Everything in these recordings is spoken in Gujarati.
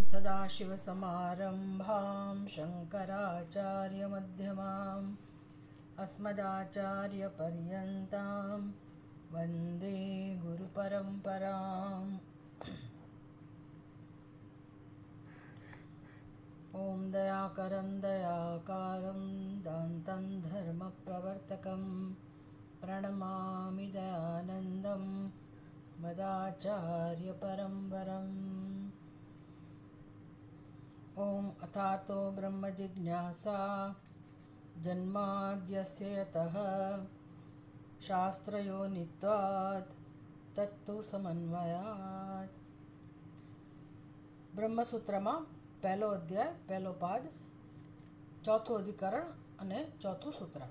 सदाशिवसमारम्भां शङ्कराचार्यमध्यमाम् अस्मदाचार्यपर्यन्तां वन्दे गुरुपरम्पराम्। ॐ दयाकरं दयाकारं दान्तं धर्मप्रवर्तकं प्रणमामि दयानन्दं मदाचार्यपरम्परम्। ॐ अथातो ब्रह्मजिज्ञासा जन्माद्यस्य यतः शास्त्रयोनित्वात् तत्तु समन्वयात्। બ્રહ્મસૂત્રમાં પહેલો અધ્યાય, પહેલો પાદ, ચોથું અધિકરણ અને ચોથું સૂત્ર.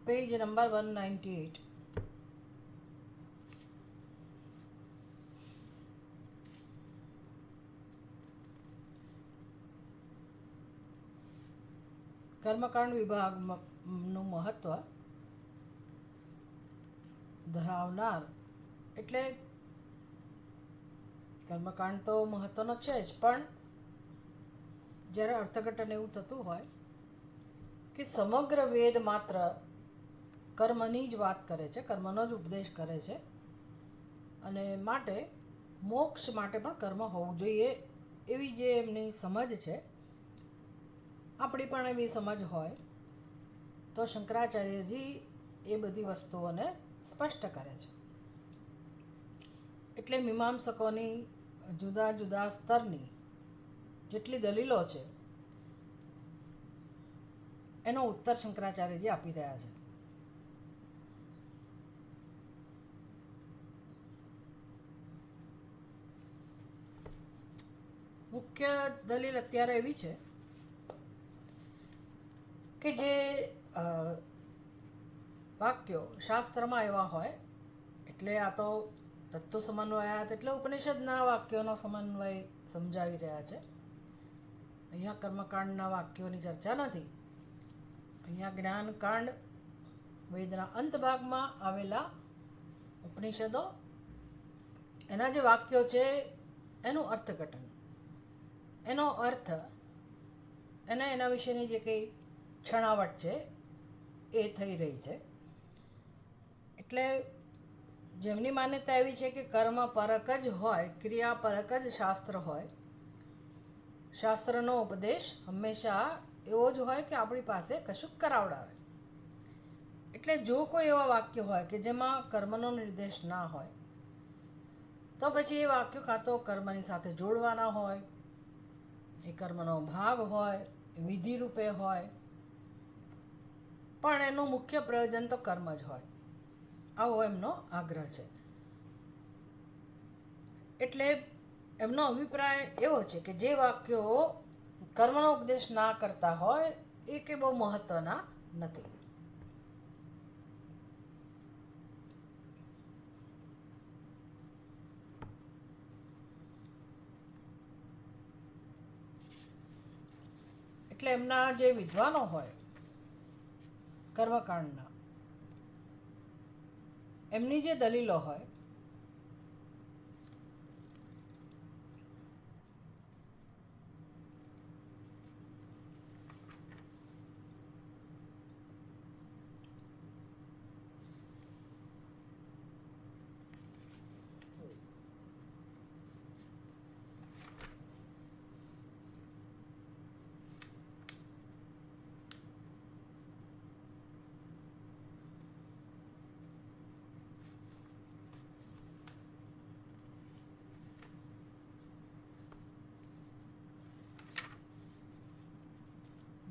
Page number 198. કર્મકાંડ વિભાગનું મહત્વ ધરાવનાર, એટલે કર્મકાંડ તો મહત્વનો છે જ, પણ જ્યારે અર્થઘટન એવું થતું હોય કે સમગ્ર વેદ માત્ર કર્મની જ વાત કરે છે, કર્મનો જ ઉપદેશ કરે છે, અને માટે મોક્ષ માટે પણ કર્મ હોવું જોઈએ એવી જે એમની સમજ છે, આપણી પણ એવી સમજ હોય તો શંકરાચાર્યજી એ બધી વસ્તુઓને સ્પષ્ટ કરે છે. એટલે મીમાંસકોની જુદા જુદા સ્તરની જેટલી દલીલો છે એનો ઉત્તર શંકરાચાર્યજી આપી રહ્યા છે. મુખ્ય દલીલ અત્યારે એવી છે કે જે વાક્યો શાસ્ત્રમાં એવા હોય, એટલે આ તો તત્વ સમન્વયાત એટલે ઉપનિષદના વાક્યોનો સમન્વય સમજાવી રહ્યા છે. અહીંયા કર્મકાંડના વાક્યોની ચર્ચા નથી. અહીંયા જ્ઞાનકાંડ, વેદના અંત ભાગમાં આવેલા ઉપનિષદો, એના જે વાક્યો છે એનું અર્થઘટન, એનો અર્થ, એના વિશેની જે કંઈ છણાવટ છે એ થઈ રહી છે. એટલે જેમની માન્યતા એવી છે કે કર્મ પરક જ હોય, ક્રિયા પરક જ શાસ્ત્ર હોય, શાસ્ત્રનો ઉપદેશ હંમેશા એવો જ હોય કે આપણી પાસે કશુંક કરાવડાવે. એટલે જો કોઈ એવા વાક્ય હોય કે જેમાં કર્મનો નિર્દેશ ના હોય તો પછી એ વાક્યો કાં તો કર્મની સાથે જોડવાના હોય, એ કર્મનો ભાગ હોય, વિધિ રૂપે હોય, પણ એનું મુખ્ય પ્રયોજન તો કર્મ જ હોય, આવો એમનો આગ્રહ છે. એટલે એમનો અભિપ્રાય એવો છે કે જે વાક્યો કર્મનો ઉપદેશ ના કરતા હોય એ કે બહુ મહત્વના નથી. એટલે એમના જે વિદ્વાનો હોય કર્મકાંડના, એમની જે દલીલો હોય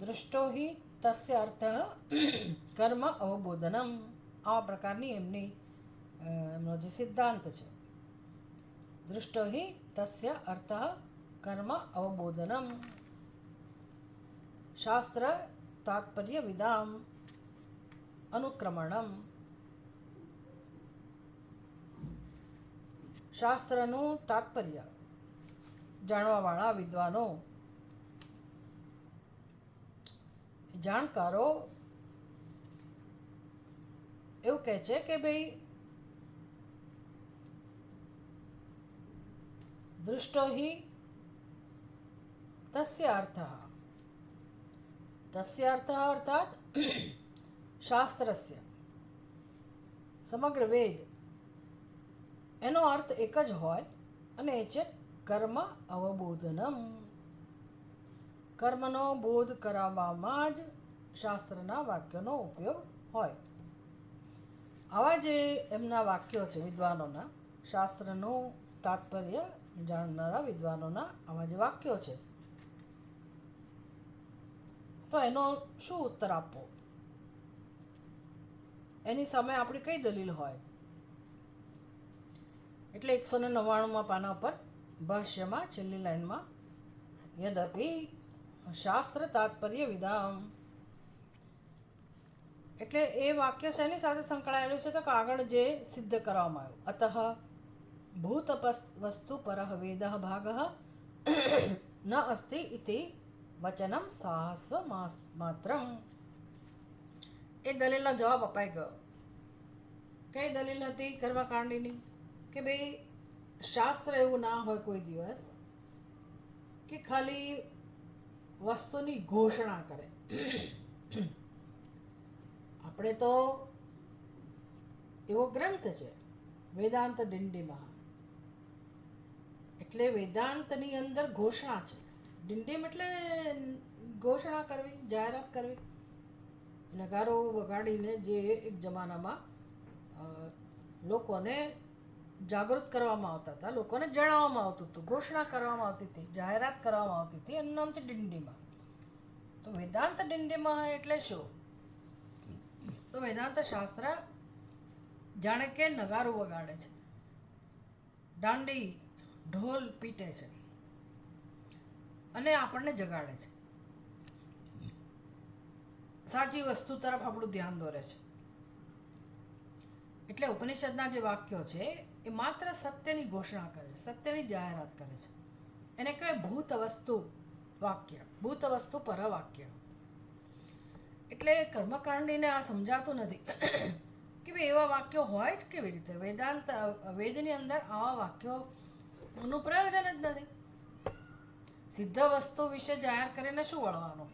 દૃષ્ટો હિ તસ્ય અર્થ કર્મ અવબોધનમ, આ પ્રકારની એમનો જે સિદ્ધાંત છે. દૃષ્ટો હિ તસ્ય અર્થ કર્મ અવબોધનમ શાસ્ત્ર તાત્પર્ય વિદામ અનુક્રમણમ. શાસ્ત્રનું તાત્પર્ય જાણવાવાળા વિદ્વાનો, જાણકારો એવું કહે છે કે ભાઈ દૃષ્ટો હિ તસ્ય અર્થઃ, તસ્ય અર્થઃ અર્થાત શાસ્ત્રસ્ય, સમગ્ર વેદ એનો અર્થ એક જ હોય અને એ છે કર્મ અવબોધનમ. કર્મનો બોધ કરાવવામાં જ શાસ્ત્રના વાક્યનો ઉપયોગ હોય. આવા જે એમના વાક્યો છે વિદ્વાનોના, શાસ્ત્રનું તાત્પર્ય જાણનારા વિદ્વાનોના આવા જે વાક્યો છે, તો એનો શું ઉત્તર આપવો? એની સામે આપણી કઈ દલીલ હોય? એટલે 199માં પાના ઉપર ભાષ્યમાં છેલ્લી લાઈનમાં યદપિ શાસ્ત્ર તાત્પર્ય વિધામ, એટલે એ વાક્ય શેની સાથે સંકળાયેલું છે? તો આગળ જે સિદ્ધ કરવામાં આવ્યું, અતઃ ભૂત વસ્તુ પરઃ વેદ ભાગ ન અસ્તિ ઇતિ વચનમ સાહસ માત્રમ. એ દલીલનો જવાબ અપાઈ ગયો. કઈ દલીલ હતી કર્મકાંડીની? કે ભાઈ શાસ્ત્ર એવું ના હોય કોઈ દિવસ કે ખાલી વસ્તુની ઘોષણા કરે. આપણે તો એવો ગ્રંથ છે વેદાંત ડિંડીમાં, એટલે વેદાંતની અંદર ઘોષણા છે. ડિંડીમ એટલે ઘોષણા કરવી, જાહેરાત કરવી. નગારો વગાડીને જે એક જમાનામાં લોકોને જાગૃત કરવામાં આવતા હતા, લોકોને જણાવવામાં આવતું હતું, ઘોષણા કરવામાં આવતી હતી, જાહેરાત કરવામાં આવતી હતી, એનું નામ છે ડિંડીમાં. તો વેદાંત ડિંડીમાં એટલે શું? તો વેદાંત શાસ્ત્ર જાણે કે નગારું વગાડે છે, દાંડી ઢોલ પીટે છે અને આપણને જગાડે છે, સાચી વસ્તુ તરફ આપણું ધ્યાન દોરે છે. એટલે ઉપનિષદના જે વાક્યો છે એ માત્ર સત્યની ઘોષણા કરે છે, સત્યની જાહેરાત કરે છે. એને કહેવાય ભૂત વસ્તુ વાક્ય, ભૂત વસ્તુ પર વાક્ય. એટલે કર્મકાંડીને આ સમજાતું નથી કે ભાઈ એવા વાક્યો હોય જ કેવી રીતે? વેદાંત વેદની અંદર આવા વાક્યોનું પ્રયોજન જ નથી. સિદ્ધ વસ્તુ વિશે જાહેર કરીને શું વળવાનું?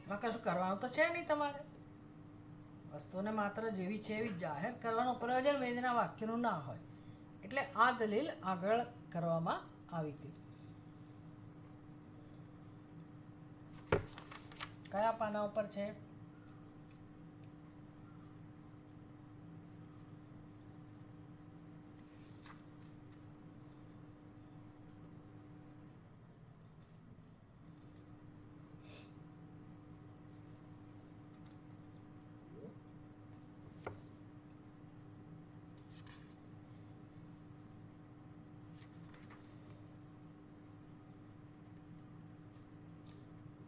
એમાં કશું કરવાનું તો છે નહીં તમારે. વસ્તુને માત્ર જેવી છે એવી જાહેર કરવાનું પ્રયોજન વેદના વાક્યનું ના હોય. એટલે આ દલીલ આગળ કરવામાં આવી હતી. કયા પાના ઉપર છે?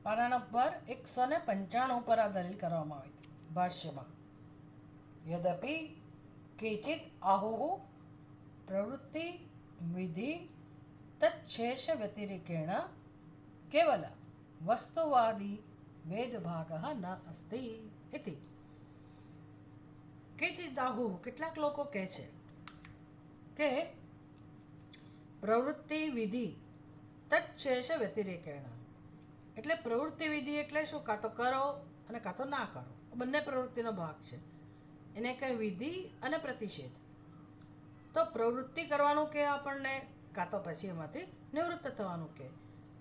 પાના નંબર 195 પર આ દલીલ કરવામાં આવી હતી ભાષ્યમાં. યદપિ કેચિત આહુઃ પ્રવૃત્તિ વિધિ તચ્છેષ વ્યતિરેકેણ કેવલ વસ્તુવાદી વેદભાગઃ ન અસ્તિ ઇતિ. કેચિત આહુઃ, કેટલાક લોકો કહે છે કે પ્રવૃત્તિ વિધિ તચ્છેષ વ્યતિરેકેણ, એટલે પ્રવૃત્તિ વિધિ એટલે શું? કાં તો કરો અને કાં તો ના કરો, બંને પ્રવૃત્તિનો ભાગ છે. એને કહે વિધિ અને પ્રતિષેધ. તો પ્રવૃત્તિ કરવાનું કે આપણને, કાં તો પછી એમાંથી નિવૃત્ત થવાનું કે.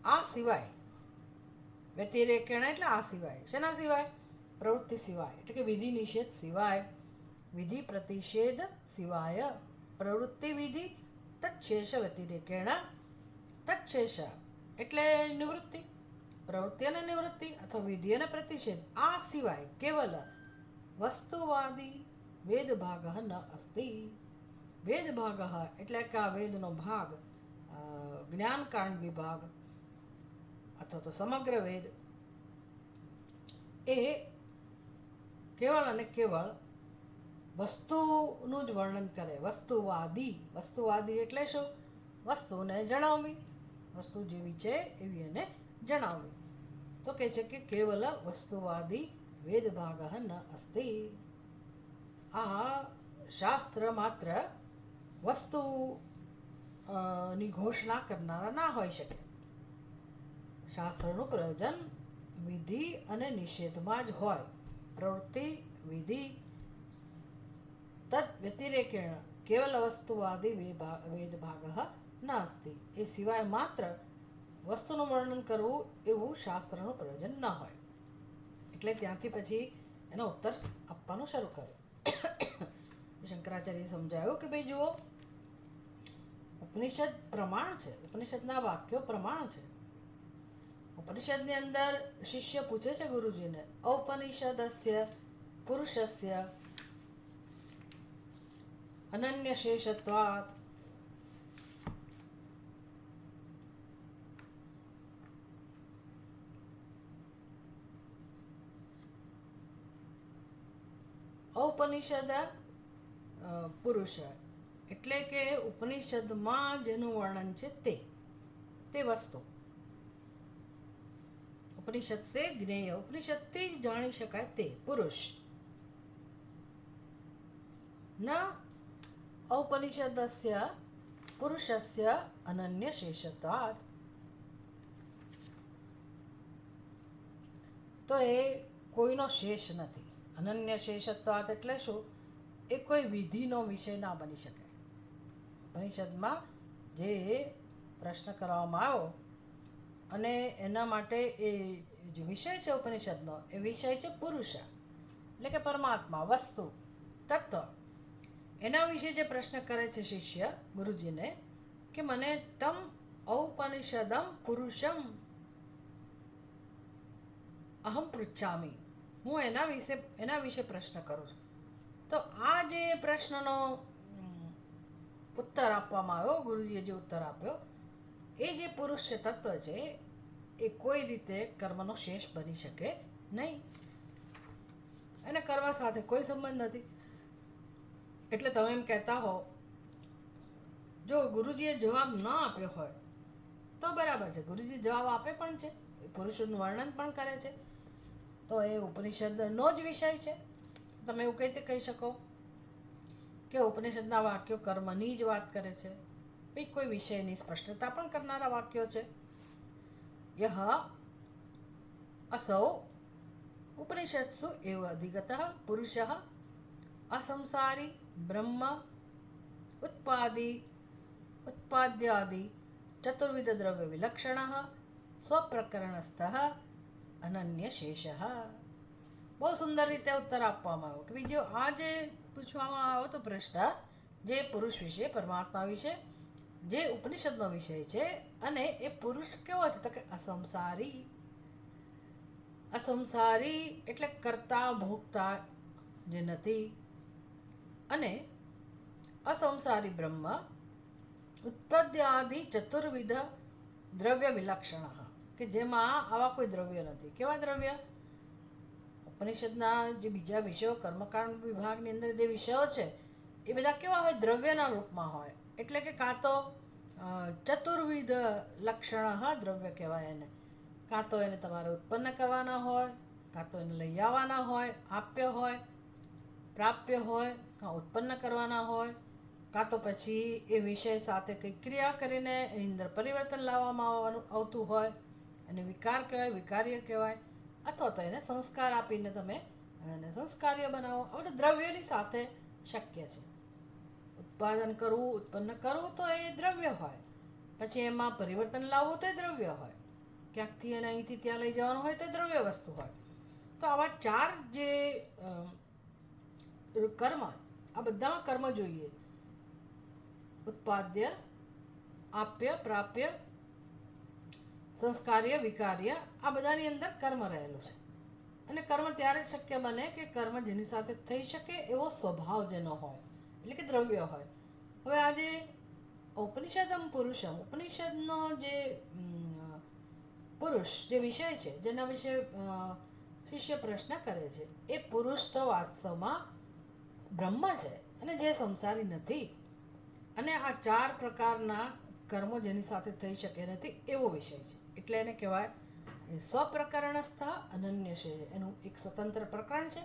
આ સિવાય વ્યતિરેકેણ એટલે આ સિવાય. શેના સિવાય? પ્રવૃત્તિ સિવાય, એટલે કે વિધિ નિષેધ સિવાય, વિધિ પ્રતિષેધ સિવાય પ્રવૃત્તિ વિધિ તચ્છેષ વ્યતિરેકેણ. તચ્છેષ એટલે નિવૃત્તિ, પ્રવૃત્તિ અને નિવૃત્તિ અથવા વિધિ અને પ્રતિષેધ. આ સિવાય કેવલ વસ્તુવાદી વેદભાગ ન અસ્તિ. વેદભાગ એટલે કે આ વેદનો ભાગ, જ્ઞાનકાંડ વિભાગ અથવા તો સમગ્ર વેદ, એ કેવળ અને કેવળ વસ્તુનું જ વર્ણન કરે. વસ્તુવાદી, વસ્તુવાદી એટલે શું? વસ્તુને જણાવવી, વસ્તુ જેવી છે એવી એને જણાવવી. તો કહે છે કે કેવલ વસ્તુવાદી વેદભાગ ન અસ્તિ. આ શાસ્ત્ર માત્ર વસ્તુ ની ઘોષણા કરનારા ના હોઈ શકે. શાસ્ત્રનું પ્રયોજન વિધિ અને નિષેધમાં જ હોય. પ્રવૃત્તિ વિધિ તદ વ્યતિરેકેણ કેવલ વસ્તુવાદી વેદભાગ ન અસ્તિ. એ સિવાય માત્ર વસ્તુનું વર્ણન કરવું એવું શાસ્ત્રનું પ્રયોજન ન હોય. એટલે ત્યાંથી પછી એનો ઉત્તર આપવાનું શરૂ કર્યો. શંકરાચાર્યએ સમજાયું કે ભાઈ જુઓ, ઉપનિષદ પ્રમાણ છે, ઉપનિષદના વાક્યો પ્રમાણ છે. ઉપનિષદની અંદર શિષ્ય પૂછે છે ગુરુજીને, ઔપનિષદસ્ય પુરુષસ્ય અનન્ય શેષત્વાત. ઔપનિષદ પુરુષ એટલે કે ઉપનિષદમાં જેનું વર્ણન છે તે વસ્તુ. ઉપનિષદ સે જ્ઞેય, ઉપનિષદથી જ જાણી શકાય તે પુરુષ. ન ઔપનિષદસ્ય પુરુષસ્ય અનન્ય શેષત્વાત. તો એ કોઈનો શેષ નથી. અનન્ય શેષત્વાત એટલે શું? એ કોઈ વિધિનો વિષય ના બની શકે. ઉપનિષદમાં જે પ્રશ્ન કરવામાં આવ્યો અને એના માટે એ જે વિષય છે ઉપનિષદનો, એ વિષય છે પુરુષ એટલે કે પરમાત્મા, વસ્તુ, તત્વ. એના વિશે જે પ્રશ્ન કરે છે શિષ્ય ગુરુજીને કે મને તમ ઔપનિષદમ પુરુષમ અહમ પૃચ્છામિ, હું એના વિશે પ્રશ્ન કરું છું. તો આ જે પ્રશ્નનો ઉત્તર આપવામાં આવ્યો, ગુરુજીએ જે ઉત્તર આપ્યો, એ જે પુરુષ છે, તત્વ છે, એ કોઈ રીતે કર્મનો શેષ બની શકે નહીં. એને કર્મ સાથે કોઈ સંબંધ નથી. એટલે તમે એમ કહેતા હો, જો ગુરુજીએ જવાબ ન આપ્યો હોય તો બરાબર છે, ગુરુજી જવાબ આપે પણ છે, પુરુષોનું વર્ણન પણ કરે છે, તો એ ઉપનિષદનો જ વિષય છે. તમે એવું કઈ રીતે કહી શકો કે ઉપનિષદના વાક્યો કર્મની જ વાત કરે છે? ભાઈ કોઈ વિષયની સ્પષ્ટતા પણ કરનારા વાક્યો છે. યહ અસૌ ઉપનિષત્સુ એવ અધિગતઃ પુરુષઃ અસંસારી બ્રહ્મ ઉત્પાદ્યાદિ ચતુર્વિધ દ્રવ્ય વિલક્ષણઃ સ્વપ્રકરણસ્થઃ અનન્ય શેષઃ. બહુ સુંદર રીતે ઉત્તર આપવામાં આવ્યો કે બીજો આ જે પૂછવામાં આવ્યો તો પ્રશ્ન, જે પુરુષ વિશે, પરમાત્મા વિશે, જે ઉપનિષદનો વિષય છે, અને એ પુરુષ કેવો છે? તો કે અસંસારી. અસંસારી એટલે કરતા ભોગતા જે નથી, અને અસંસારી બ્રહ્મ ઉત્પદ્યાદિ ચતુર્વિધ દ્રવ્ય વિલક્ષણ, કે જેમાં આવા કોઈ દ્રવ્ય નથી. કેવા દ્રવ્ય? ઉપનિષદના જે બીજા વિષયો, કર્મકાંડ વિભાગની અંદર જે વિષયો છે, એ બધા કેવા હોય? દ્રવ્યના રૂપમાં હોય. એટલે કે કાં તો ચતુર્વિધ લક્ષણ દ્રવ્ય કહેવાય એને. કાં તો એને તમારે ઉત્પન્ન કરવાના હોય, કાં તો એને લઈ આવવાના હોય, આપ્ય હોય, પ્રાપ્ય હોય, કાં ઉત્પન્ન કરવાના હોય, કાં તો પછી એ વિષય સાથે કંઈક ક્રિયા કરીને એની અંદર પરિવર્તન લાવવામાં આવતું હોય, એને વિકાર કહેવાય, વિકાર્ય કહેવાય, અથવા તો એને સંસ્કાર આપીને તમે એને સંસ્કાર્ય બનાવો. આ બધું દ્રવ્યની સાથે શક્ય છે. ઉત્પાદન કરવું, ઉત્પન્ન કરવું તો એ દ્રવ્ય હોય. પછી એમાં પરિવર્તન લાવવું તો એ દ્રવ્ય હોય. ક્યાંકથી એને અહીંથી ત્યાં લઈ જવાનું હોય તો એ દ્રવ્ય વસ્તુ હોય. તો આવા ચાર જે કર્મ, આ બધામાં કર્મ જોઈએ. ઉત્પાદ્ય, આપ્ય, પ્રાપ્ય, સંસ્કાર્ય, વિકાર્ય, આ બધાની અંદર કર્મ રહેલું છે. અને કર્મ ત્યારે જ શક્ય બને કે કર્મ જેની સાથે થઈ શકે એવો સ્વભાવ જેનો હોય, એટલે કે દ્રવ્ય હોય. હવે આ જે ઉપનિષદમ પુરુષમ, ઉપનિષદનો જે પુરુષ જે વિષય છે, જેના વિશે શિષ્ય પ્રશ્ન કરે છે, એ પુરુષ તો વાસ્તવમાં બ્રહ્મ છે, અને જે સંસારી નથી, અને આ ચાર પ્રકારના કર્મો જેની સાથે થઈ શકે નથી એવો વિષય છે. એટલે એને કહેવાય સ્વપ્રકરણસ્થ અનન્ય છે. એનું એક સ્વતંત્ર પ્રકરણ છે,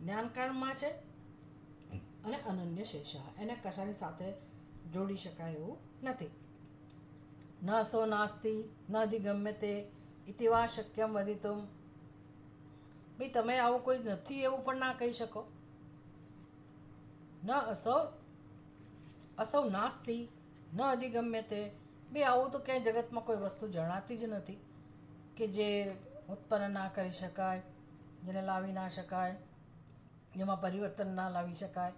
જ્ઞાનકાંડમાં છે, અને અનન્ય શેષ, એને કશાની સાથે જોડી શકાય એવું નથી. ન સો નાસ્તિ ન અધિગમ્યતે ઇતિ વા શક્યમ વદિતુમ. ભાઈ તમે આવું કોઈ નથી એવું પણ ના કહી શકો. ન અસૌ નાસ્તિ ન અધિગમ્યતે. ભાઈ આવું તો ક્યાંય જગતમાં કોઈ વસ્તુ જણાતી જ નથી કે જે ઉત્પન્ન ના કરી શકાય, જેને લાવી ના શકાય, જેમાં પરિવર્તન ના લાવી શકાય,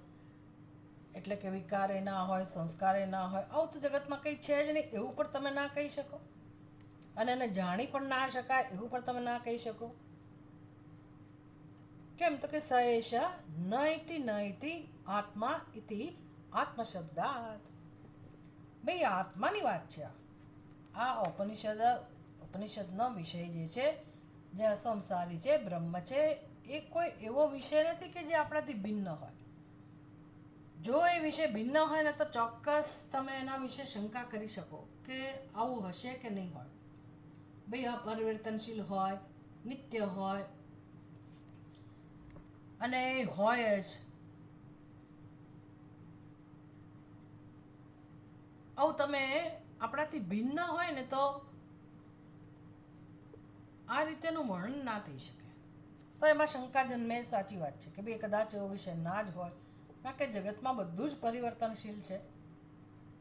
એટલે કે વિકારે ના હોય, સંસ્કારે ના હોય. આવું તો જગતમાં કંઈ છે જ નહીં એવું પણ તમે ના કહી શકો. અને એને જાણી પણ ના શકાય એવું પણ તમે ના કહી શકો. કેમ તો કે સ એષ ન ઇતિ આત્મા ઇતિ આત્મશબ્દાત. ભાઈ આત્માની વાત છે. આ ઉપનિષદનો વિષય જે છે, જે અસંસારી છે, બ્રહ્મ છે, એ કોઈ એવો વિષય નથી કે જે આપણાથી ભિન્ન હોય. જો એ વિષય ભિન્ન હોય ને તો ચોક્કસ તમે એના વિશે શંકા કરી શકો કે આવું હશે કે નહીં હોય. ભાઈ અપરિવર્તનશીલ હોય, નિત્ય હોય, અને એ હોય જ. આવું તમે આપણાથી ભિન્ન હોય ને તો આ રીતેનું વર્ણન ના થઈ શકે. તો એમાં શંકા જન્મે સાચી વાત છે કે ભાઈ કદાચ એવો વિષય ના જ હોય. કારણ કે જગતમાં બધું જ પરિવર્તનશીલ છે,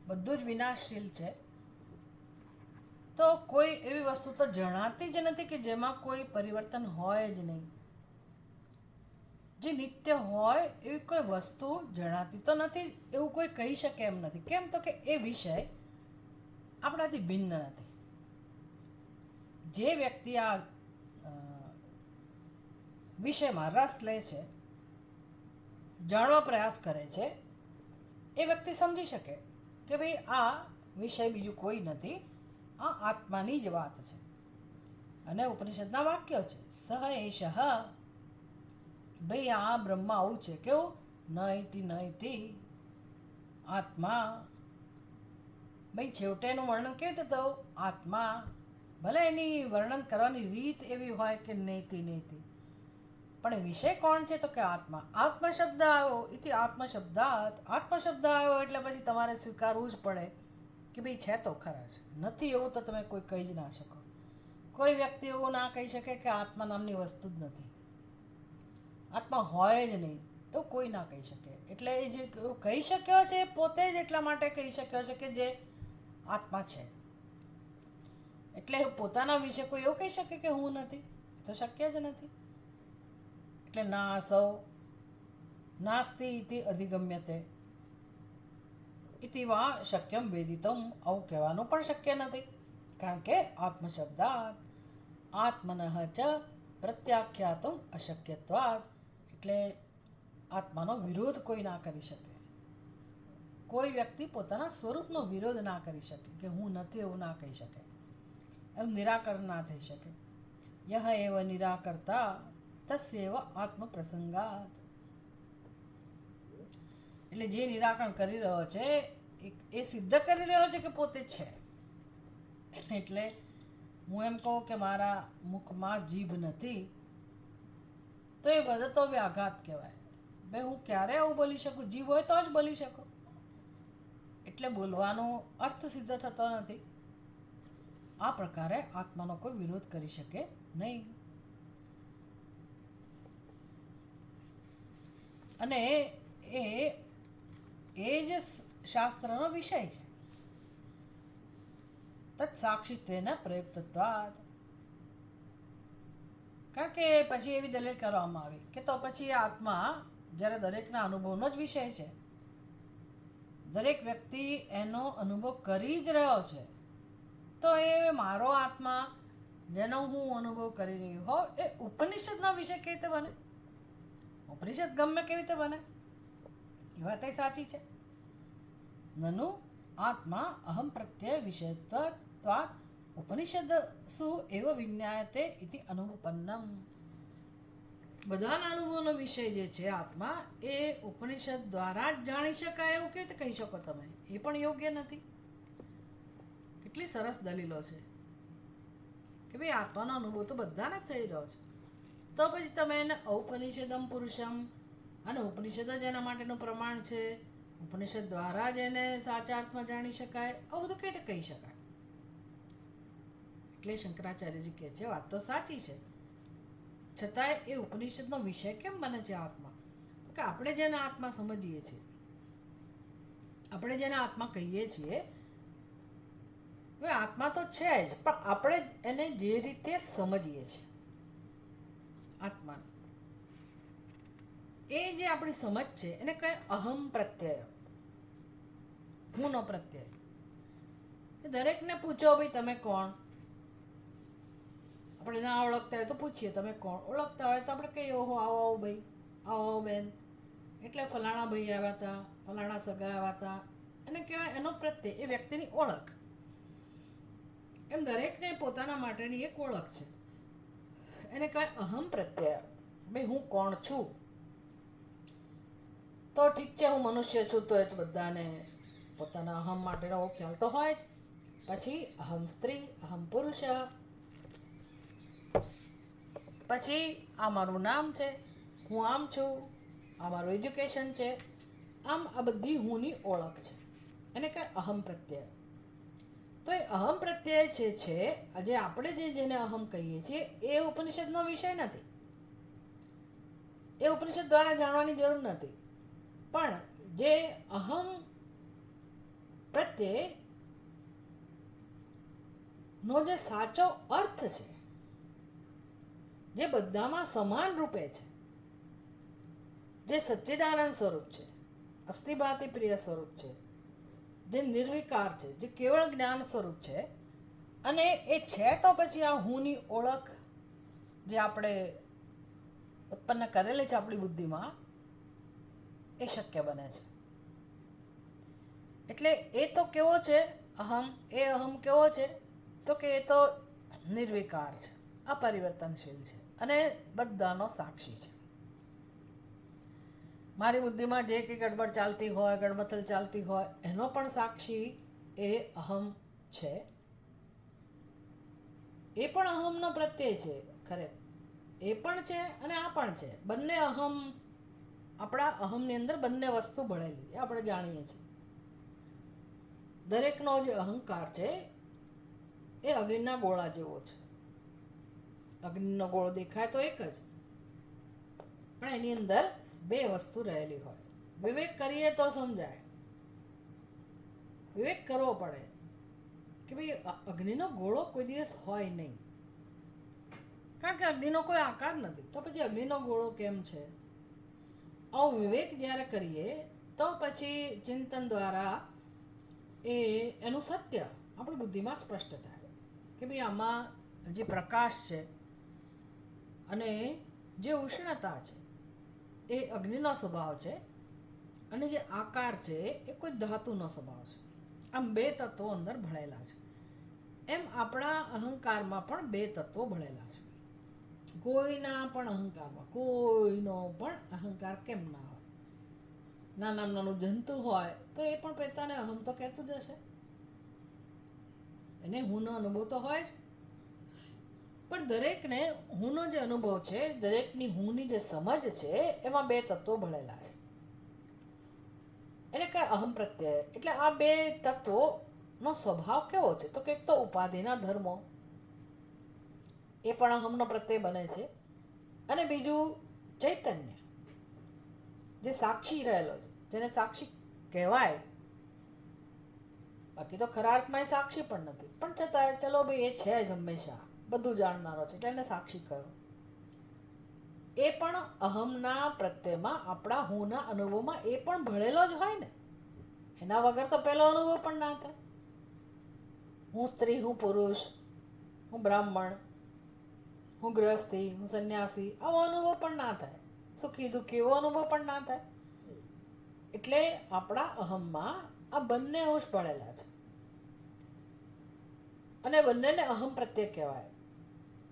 બધું જ વિનાશશીલ છે. તો કોઈ એવી વસ્તુ તો જણાતી જ નથી કે જેમાં કોઈ પરિવર્તન હોય જ નહીં. જે નિત્ય હોય એવી કોઈ વસ્તુ જણાતી તો નથી એવું કોઈ કહી શકે એમ નથી. કેમ તો કે એ વિષય આપણાથી ભિન્ન નથી. જે વ્યક્તિ આ વિષયમાં રસ લે છે, જાણવા પ્રયાસ કરે છે, એ વ્યક્તિ સમજી શકે કે ભાઈ આ વિષય બીજું કોઈ નથી, આ આત્માની જ વાત છે. અને ઉપનિષદના વાક્યો છે સહ એષ. ભાઈ આ બ્રહ્મ આવું છે. કેવું? ન ઇતિ આત્મા. ભાઈ છેવટે એનું વર્ણન કેવી રીતે થયું? આત્મા. ભલે એની વર્ણન કરવાની રીત એવી હોય કે નેતિ, પણ વિષય કોણ છે? તો કે આત્મા. આત્મ શબ્દ આવ્યો ઇતિ આત્મશબ્દાત. આત્મશબ્દ આવ્યો એટલે પછી તમારે સ્વીકારવું જ પડે કે ભાઈ છે તો ખરા છે. નથી એવું તો તમે કોઈ કહી જ ના શકો. કોઈ વ્યક્તિ એવું ના કહી શકે કે આત્મા નામની વસ્તુ જ નથી, આત્મા હોય જ નહીં, એવું કોઈ ના કહી શકે. એટલે એ જે કહી શક્યો છે પોતે જ એટલા માટે કહી શક્યો છે કે જે આત્મા છે. એટલે પોતાના વિશે કોઈ એવું કહી શકે કે હું નથી? એ તો શક્ય જ નથી. એટલે ના સૌ નાસ્તિ ઇતિ અધિગમ્યતે ઇતિ વા શક્યમ વેદિતમ. આવું કહેવાનું પણ શક્ય નથી. કારણ કે આત્મશબ્દાત આત્મનઃ ચ પ્રત્યાખ્યાતુમ અશક્યત્વાત. એટલે આત્માનો વિરોધ કોઈ ના કરી શકે. કોઈ વ્યક્તિ પોતાના સ્વરૂપનો વિરોધ ના કરી શકે કે હું નથી એવું ના કહી શકે. એનું નિરાકરણ ના થઈ શકે. યહ એવ નિરાકર્તા તસ્યૈવ આત્મપ્રસંગાત. એટલે જે નિરાકરણ કરી રહ્યો છે એ સિદ્ધ કરી રહ્યો છે કે પોતે છે. એટલે હું એમ કહું કે મારા મુખમાં જીભ નથી તો એ વધતો વ્યાઘાત કહેવાય. ભાઈ હું ક્યારે આવું બોલી શકું? જીભ હોય તો જ બોલી શકું. એટલે બોલવાનો અર્થ સિદ્ધ થતો નથી. આ પ્રકારે આત્માનો કોઈ વિરોધ કરી શકે નહીં. અને એ જ શાસ્ત્રનો વિષય છે. તત્ સાક્ષિત્વેન પ્રયુક્તત્વાદ. કારણ કે પછી એવી દલીલ કરવામાં આવી કે તો પછી આત્મા જ્યારે દરેકના અનુભવનો જ વિષય છે, દરેક વ્યક્તિ એનો અનુભવ કરી જ રહ્યો છે, તો એ મારો આત્મા જેનો હું અનુભવ કરી રહ્યો હોઉં એ ઉપનિષદનો વિષય કેવી રીતે બને? ઉપનિષદ ગમે કેવી રીતે બને? એ વાત એ સાચી છે. નનુ આત્મા અહમ પ્રત્યય વિષયત્વાત્ ઉપનિષદસુ એવ વિજ્ઞાયતે ઇતિ અનુપન્નમ. બધાના અનુભવનો વિષય જે છે આત્મા, એ ઉપનિષદ દ્વારા જ જાણી શકાય એવું કેવી રીતે કહી શકો તમે? એ પણ યોગ્ય નથી. કેટલી સરસ દલીલો છે કે ભાઈ આત્માનો અનુભવ તો બધાને જ થઈ રહ્યો છે. તો પછી તમે એને ઔપનિષદમ પુરુષમ, અને ઉપનિષદ જ એના માટેનું પ્રમાણ છે, ઉપનિષદ દ્વારા જ એને સાચા અર્થમાં જાણી શકાય, આવું બધું કઈ રીતે કહી શકાય? એટલે શંકરાચાર્યજી કહે છે વાત તો સાચી છે, છતાંય એ ઉપનિષદનો વિષય કેમ બને છે આત્મા? તો કે આપણે જેને આત્મા સમજીએ છીએ, આપણે જેને આત્મા કહીએ છીએ, હવે આત્મા તો છે જ, પણ આપણે એને જે રીતે સમજીએ છીએ આત્માને, એ જે આપણી સમજ છે એને કહે અહમ પ્રત્યય, હુંનો પ્રત્યય. દરેકને પૂછો ભાઈ તમે કોણ? આપણે ના ઓળખતા હોય તો પૂછીએ તમે કોણ, ઓળખતા હોય તો આપણે કહીએ ઓહો આવો આવો ભાઈ, આવો આવો બેન, એટલે ફલાણા ભાઈ આવ્યા હતા, ફલાણા સગા આવ્યા હતા, એને કહેવાય એનો પ્રત્યય, એ વ્યક્તિની ઓળખ. એમ દરેકને પોતાના માટેની એક ઓળખ છે, એને કહેવાય અહમ પ્રત્યય. ભાઈ હું કોણ છું? તો ઠીક છે હું મનુષ્ય છું, તો એ તો બધાને પોતાના અહમ માટેનો ખ્યાલ તો હોય જ. પછી અહમ સ્ત્રી, અહમ પુરુષ, પછી આ મારું નામ છે, હું આમ છું, આ મારું એજ્યુકેશન છે, આમ આ બધી હુંની ઓળખ છે, એને કહે અહમ પ્રત્યય. તો એ અહમ પ્રત્યય છે આજે આપણે જેને અહમ કહીએ છીએ એ ઉપનિષદનો વિષય નથી, એ ઉપનિષદ દ્વારા જાણવાની જરૂર નથી. પણ જે અહમ પ્રત્યય નો જે સાચો અર્થ છે, જે બધામાં સમાન રૂપે છે, જે સચ્ચિદાનંદ સ્વરૂપ છે, અસ્થિભાતિ પ્રિય સ્વરૂપ છે, જે નિર્વિકાર છે, જે કેવળ જ્ઞાન સ્વરૂપ છે, અને એ છે તો પછી આ હુંની ઓળખ જે આપણે ઉત્પન્ન કરેલી છે આપણી બુદ્ધિમાં, એ શક્ય બને છે. એટલે એ તો કેવો છે અહમ? એ અહમ કેવો છે? તો કે એ તો નિર્વિકાર છે, અપરિવર્તનશીલ છે, અને બધાનો સાક્ષી છે. મારી બુદ્ધિમાં જે કંઈ ગડબડ ચાલતી હોય, ગડમથલ ચાલતી હોય, એનો પણ સાક્ષી એ અહમ છે. એ પણ અહમનો પ્રત્યય છે ખરે, એ પણ છે અને આ પણ છે. બંને અહમ, આપણા અહમની અંદર બંને વસ્તુ ભળેલી એ આપણે જાણીએ છીએ. દરેકનો જે અહંકાર છે એ અગ્નિના ગોળા જેવો છે. અગ્નિનો ગોળો દેખાય તો એક જ, પણ એની અંદર બે વસ્તુ રહેલી હોય. વિવેક કરીએ તો સમજાય, વિવેક કરવો પડે કે ભાઈ અગ્નિનો ગોળો કોઈ દિવસ હોય નહીં, કારણ કે અગ્નિનો કોઈ આકાર નથી, તો પછી અગ્નિનો ગોળો કેમ છે? આવો વિવેક જ્યારે કરીએ તો પછી ચિંતન દ્વારા એનું સત્ય આપણી બુદ્ધિમાં સ્પષ્ટ થાય કે ભાઈ આમાં જે પ્રકાશ છે અને જે ઉષ્ણતા છે એ અગ્નિનો સ્વભાવ છે, અને જે આકાર છે એ કોઈ ધાતુનો સ્વભાવ છે. આમ બે તત્વો અંદર ભળેલા છે. એમ આપણા અહંકારમાં પણ બે તત્વો ભળેલા છે. કોઈના પણ અહંકારમાં, કોઈનો પણ અહંકાર કેમ ના હોય? નાનામાં નાનું જંતુ હોય તો એ પણ પોતાને અહમ તો કહેતું જ હશે, એને હુંનો અનુભવ તો હોય જ. પણ દરેકને હુંનો જે અનુભવ છે, દરેકની હુંની જે સમજ છે, એમાં બે તત્વો ભળેલા છે. એને કહે અહમ પ્રત્યય. એટલે આ બે તત્વોનો સ્વભાવ કેવો છે? તો કંઈક તો ઉપાધિના ધર્મો, એ પણ અહમનો પ્રત્યય બને છે, અને બીજું ચૈતન્ય જે સાક્ષી રહેલો છે, જેને સાક્ષી કહેવાય. બાકી તો ખરા અર્થમાં એ સાક્ષી પણ નથી, પણ છતાંય ચલો ભાઈ એ છે જ, હંમેશા બધું જાણનારો છે એટલે એને સાક્ષી કહ્યો. એ પણ અહમના પ્રત્યેમાં, આપણા હુંના અનુભવમાં એ પણ ભળેલો જ હોય ને. એના વગર તો પહેલો અનુભવ પણ ના થાય. હું સ્ત્રી, હું પુરુષ, હું બ્રાહ્મણ, હું ગૃહસ્થી, હું સંન્યાસી, આવો અનુભવ પણ ના થાય. સુખી દુઃખી એવો અનુભવ પણ ના થાય. એટલે આપણા અહમમાં આ બંને અંશ ભળેલા છે, અને બંનેને અહમ પ્રત્યય કહેવાય.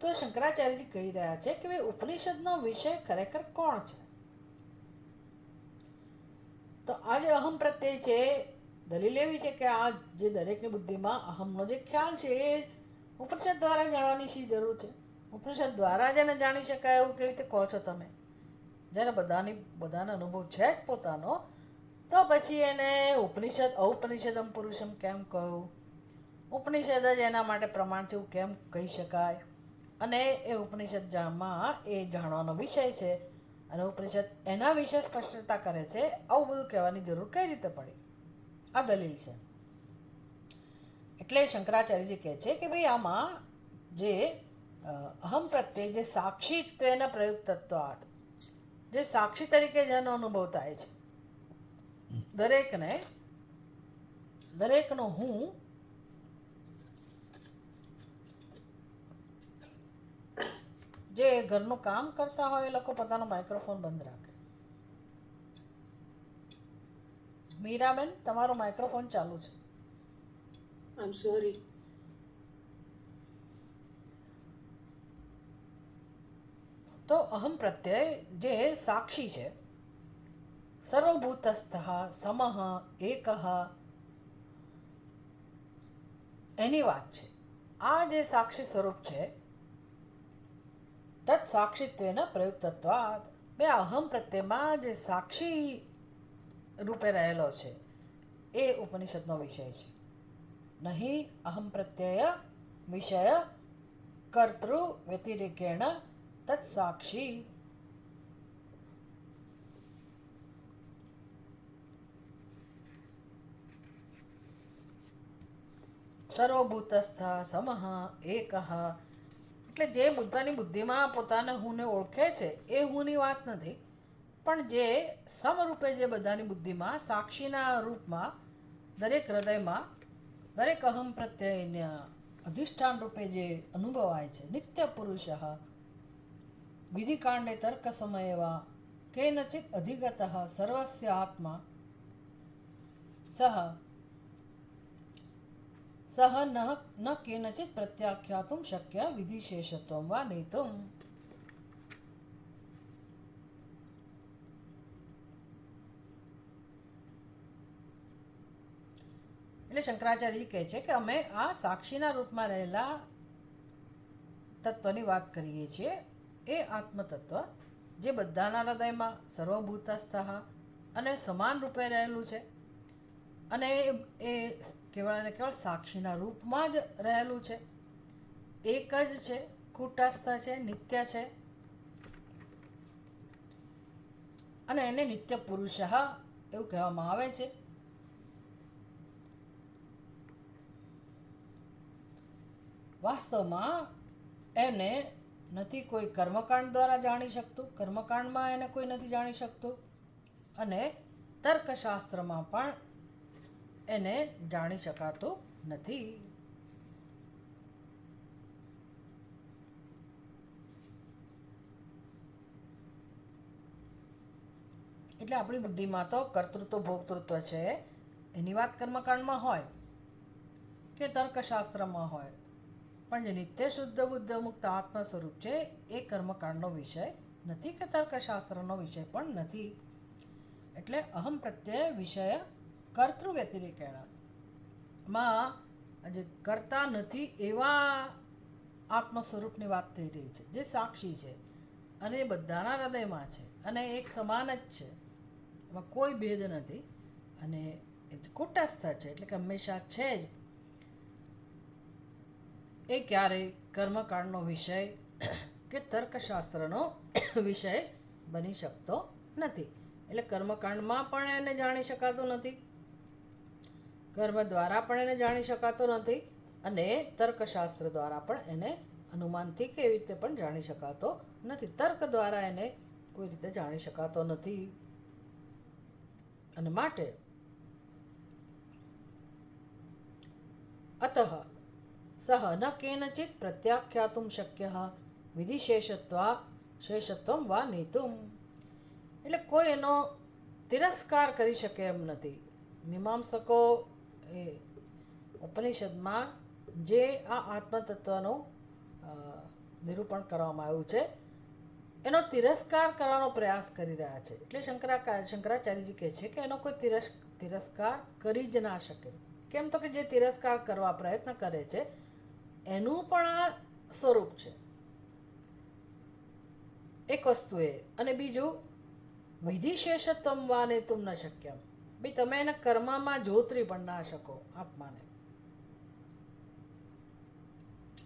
તો શંકરાચાર્યજી કહી રહ્યા છે કે ભાઈ ઉપનિષદનો વિષય ખરેખર કોણ છે? તો આ જે અહમ પ્રત્યય છે, દલીલ એવી છે કે આ જે દરેકની બુદ્ધિમાં અહમનો જે ખ્યાલ છે એ ઉપનિષદ દ્વારા જાણવાની શી જરૂર છે? ઉપનિષદ દ્વારા જ એને જાણી શકાય એવું કેવી રીતે કહો છો તમે? જ્યારે બધાનો અનુભવ છે જ પોતાનો, તો પછી એને ઔપનિષદમ પુરુષમ કેમ કહ્યું? ઉપનિષદ જ એના માટે પ્રમાણ છે એવું કેમ કહી શકાય? અને એ ઉપનિષદમાં એ જાણવાનો વિષય છે, અને ઉપનિષદ એના વિશે સ્પષ્ટતા કરે છે. આવું બધું કહેવાની જરૂર કઈ રીતે પડી? આ દલીલ છે. એટલે શંકરાચાર્યજી કહે છે કે ભાઈ આમાં જે અહમ પ્રત્યે જે સાક્ષીત્વેન પ્રયુક્તત્વાત, જે સાક્ષી તરીકે જેનો અનુભવ થાય છે, દરેકનો હું જે ઘરનું કામ કરતા હોય એ લોકો પોતાનો માઇક્રોફોન બંધ રાખે. મીરાબેન, તમારો માઇક્રોફોન ચાલુ છે. આઈ એમ સોરી. તો અહમ પ્રત્યય જે સાક્ષી છે, સર્વભૂતસ્થ સમઃ એકઃ, એની વાત છે. આ જે સાક્ષી સ્વરૂપ છે, તત્ સાક્ષિત્વેન પ્રયુક્તત્વાદ, બે અહમ પ્રત્યયમાં જે સાક્ષી રૂપે રહેલો છે એ ઉપનિષદનો વિષય છે. નહીં અહમ પ્રત્યય વિષય કર્તૃ વ્યતિરેકેણ તત્ સાક્ષી. સર્વભૂતસ્થ સમઃ એકઃ, એટલે જે પોતાની બુદ્ધિમાં પોતાને હુંને ઓળખે છે એ હુંની વાત નથી, પણ જે સમરૂપે જે બધાની બુદ્ધિમાં સાક્ષીના રૂપમાં દરેક હૃદયમાં દરેક અહમ પ્રત્યયના અધિષ્ઠાન રૂપે જે અનુભવાય છે, નિત્ય પુરુષ વિધિકાંડે તર્ક સમયવા કેનચિત અધિગત સર્વસ્ય આત્મા સહ ન કેનચિત પ્રત્યાખ્યાતુમ શક્ય વિધિશેષત્વમ વા નેતુમ. એટલે શંકરાચાર્યજી કહે છે કે અમે આ સાક્ષીના રૂપમાં રહેલા તત્વની વાત કરીએ છીએ. એ આત્મતત્વ જે બધાના હૃદયમાં સર્વભૂતસ્થ અને સમાન રૂપે રહેલું છે, અને એ કેવળ અને કેવળ સાક્ષીના રૂપમાં જ રહેલું છે, એક જ છે, કુટસ્થ છે, નિત્ય છે, અને એને નિત્ય પુરુષ એવું કહેવામાં આવે છે. વાસ્તવમાં એને નથી કોઈ કર્મકાંડ દ્વારા જાણી શકતું, કર્મકાંડમાં એને કોઈ નથી જાણી શકતું, અને તર્કશાસ્ત્રમાં પણ એને જાણી શકાતું નથી. એટલે આપણી બુદ્ધિમાં તો કર્તૃત્વ ભોક્તૃત્વ છે, એની વાત કર્મકાંડમાં હોય કે તર્કશાસ્ત્રમાં હોય, પણ જે નિત્ય શુદ્ધ બુદ્ધ મુક્ત આત્મા સ્વરૂપ છે એ કર્મકાંડનો વિષય નથી કે તર્કશાસ્ત્રનો વિષય પણ નથી. એટલે અહમ પ્રત્યય વિષય કર્તૃ વ્યતિરેકેણ માં જે કરતા નથી એવા આત્મ સ્વરૂપની વાત થઈ રહી છે, જે સાક્ષી છે અને એ બધાના હૃદયમાં છે અને એક સમાન જ છે, એમાં કોઈ ભેદ નથી, અને એ કુટસ્થ છે, એટલે કે હંમેશા છે જ. એ ક્યારેય કર્મકાંડનો વિષય કે તર્કશાસ્ત્રનો વિષય બની શકતો નથી. એટલે કર્મકાંડમાં પણ એને જાણી શકાતું નથી, કર્મ દ્વારા પણ એને જાણી શકાતો નથી, અને તર્કશાસ્ત્ર દ્વારા પણ એને અનુમાનથી કેવી રીતે પણ જાણી શકાતો નથી. તર્ક દ્વારા એને કોઈ રીતે જાણી શકાતો નથી. અને માટે અતઃ સહ ન કેનચિત પ્રત્યાખ્યાતુમ શક્ય વિધિશેષત્વમ વા નેતુમ. એટલે કોઈ એનો તિરસ્કાર કરી શકે એમ નથી. મીમાંસકો એ ઉપનિષદમાં જે આ આત્મતત્વનું નિરૂપણ કરવામાં આવ્યું છે એનો તિરસ્કાર કરવાનો પ્રયાસ કરી રહ્યા છે. એટલે શંકરાચાર્યજી કહે છે કે એનો કોઈ તિરસ્કાર કરી જ ના શકે. કેમ? તો કે જે તિરસ્કાર કરવા પ્રયત્ન કરે છે એનું પણ આ સ્વરૂપ છે, એક વસ્તુ એ. અને બીજું વિધિશેષત્વમ વા નેતુમ ન શક્યમ, ભાઈ તમે એને કર્મમાં જોતરી પણ ના શકો આત્માને.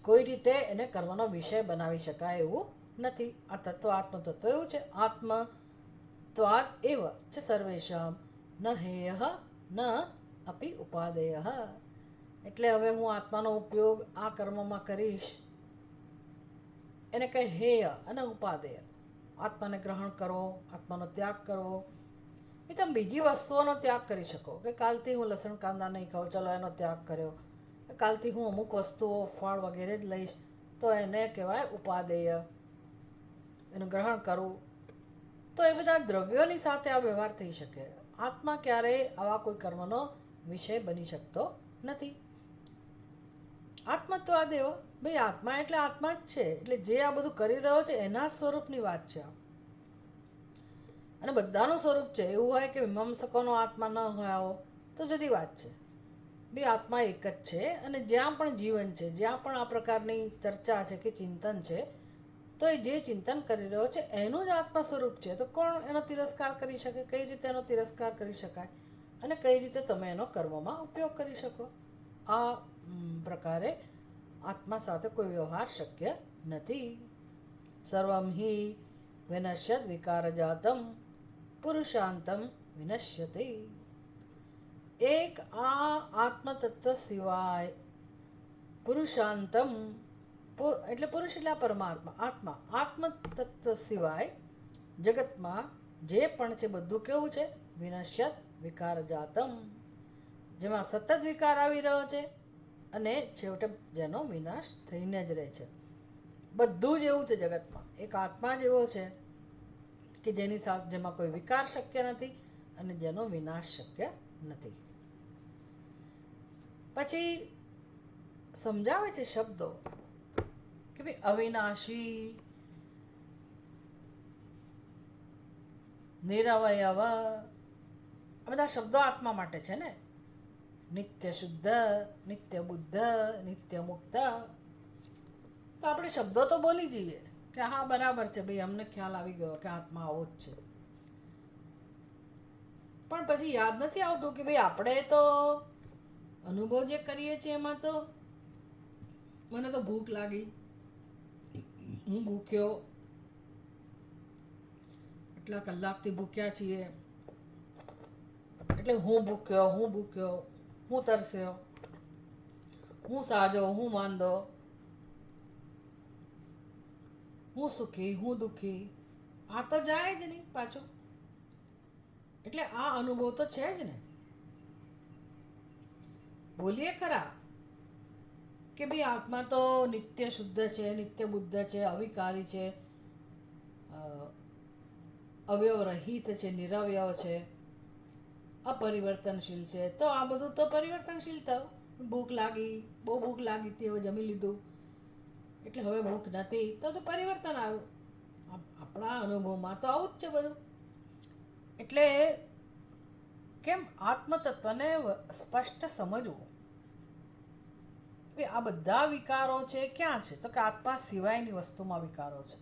કોઈ રીતે એને કર્મનો વિષય બનાવી શકાય એવું નથી. આ તત્વ આત્મતત્વ એવું છે. આત્મત્વાદ એવ ચ સર્વેષામ ન હેય ન અપી ઉપાદેય. એટલે હવે હું આત્માનો ઉપયોગ આ કર્મમાં કરીશ એને કહે હેય અને ઉપાદેય. આત્માને ગ્રહણ કરવો, આત્માનો ત્યાગ કરવો. એ તમે બીજી વસ્તુઓનો ત્યાગ કરી શકો કે કાલથી હું લસણ કાંદા નહીં ખાઉં, ચલો એનો ત્યાગ કર્યો. કાલથી હું અમુક વસ્તુઓ ફળ વગેરે જ લઈશ, તો એને કહેવાય ઉપાદેય, એનું ગ્રહણ કરવું. તો એ બધા દ્રવ્યોની સાથે આ વ્યવહાર થઈ શકે. આત્મા ક્યારેય આવા કોઈ કર્મનો વિષય બની શકતો નથી. આત્મત્વાદ એવો, ભાઈ આત્મા એટલે આત્મા જ છે. એટલે જે આ બધું કરી રહ્યો છે એના સ્વરૂપની વાત છે આ. અને બધાનું સ્વરૂપ છે. એવું હોય કે મીમાંસકોનો આત્મા ન હોય આવો તો જુદી વાત છે. બે આત્મા એક જ છે. અને જ્યાં પણ જીવન છે, જ્યાં પણ આ પ્રકારની ચર્ચા છે કે ચિંતન છે, તો એ જે ચિંતન કરી રહ્યો છે એનું જ આત્મા સ્વરૂપ છે. તો કોણ એનો તિરસ્કાર કરી શકે? કઈ રીતે એનો તિરસ્કાર કરી શકાય અને કઈ રીતે તમે એનો કર્મમાં ઉપયોગ કરી શકો? આ પ્રકારે આત્મા સાથે કોઈ વ્યવહાર શક્ય નથી. સર્વમ હિ વિનશ્યદ વિકારજાતમ પુરુષાંતમ વિનશ્યતિ. એક આ આત્મતત્વ સિવાય પુરુષાંતમ, એટલે પુરુષ એટલે પરમાત્મા, આત્મા, આત્મતત્વ સિવાય જગતમાં જે પણ છે બધું કેવું છે? વિનશ્યત વિકારજાતમ, જેમાં સતત વિકાર આવી રહ્યો છે અને છેવટે જેનો વિનાશ થઈને જ રહે છે. બધું જ એવું છે જગતમાં. એક આત્મા જ એવો છે કે જેની સાથે જેમાં કોઈ વિકાર શક્ય નથી અને જેનો વિનાશ શક્ય નથી. પછી સમજાવે છે શબ્દો કે ભાઈ અવિનાશી, નિરવયવ, આ બધા શબ્દો આત્મા માટે છે ને. નિત્ય શુદ્ધ, નિત્ય બુદ્ધ, નિત્ય મુક્ત. તો આપણે શબ્દો તો બોલી જઈએ કે હા બરાબર છે ભાઈ, અમને ખ્યાલ આવી ગયો કે આત્મા આવો જ છે. પણ પછી યાદ નથી આવતું કે ભાઈ આપણે તો અનુભવ જે કરીએ છીએ એમાં તો મને તો ભૂખ લાગી, હું ભૂખ્યો, એટલા કલાકથી ભૂખ્યા છીએ, એટલે હું ભૂખ્યો, હું તરસ્યો, હું સાજો, હું માંદો, હું સુખી, હું દુઃખી. આ તો જાય જ નહીં પાછું. એટલે આ અનુભવ તો છે જ ને. બોલીએ ખરા કે ભાઈ આત્મા તો નિત્ય શુદ્ધ છે, નિત્ય બુદ્ધ છે, અવિકારી છે, અવયવરહિત છે, નિરવયવ છે, અપરિવર્તનશીલ છે. તો આ બધું તો પરિવર્તનશીલ થયું. ભૂખ લાગી, બહુ ભૂખ લાગી હતી, હવે જમી લીધું એટલે હવે ભૂખ નથી, તો પરિવર્તન આવ્યું. આપણા અનુભવમાં તો આવું જ છે બધું. એટલે કેમ આત્મતત્વને સ્પષ્ટ સમજવું. આ બધા વિકારો છે ક્યાં છે? તો કે આત્મા સિવાયની વસ્તુમાં વિકારો છે.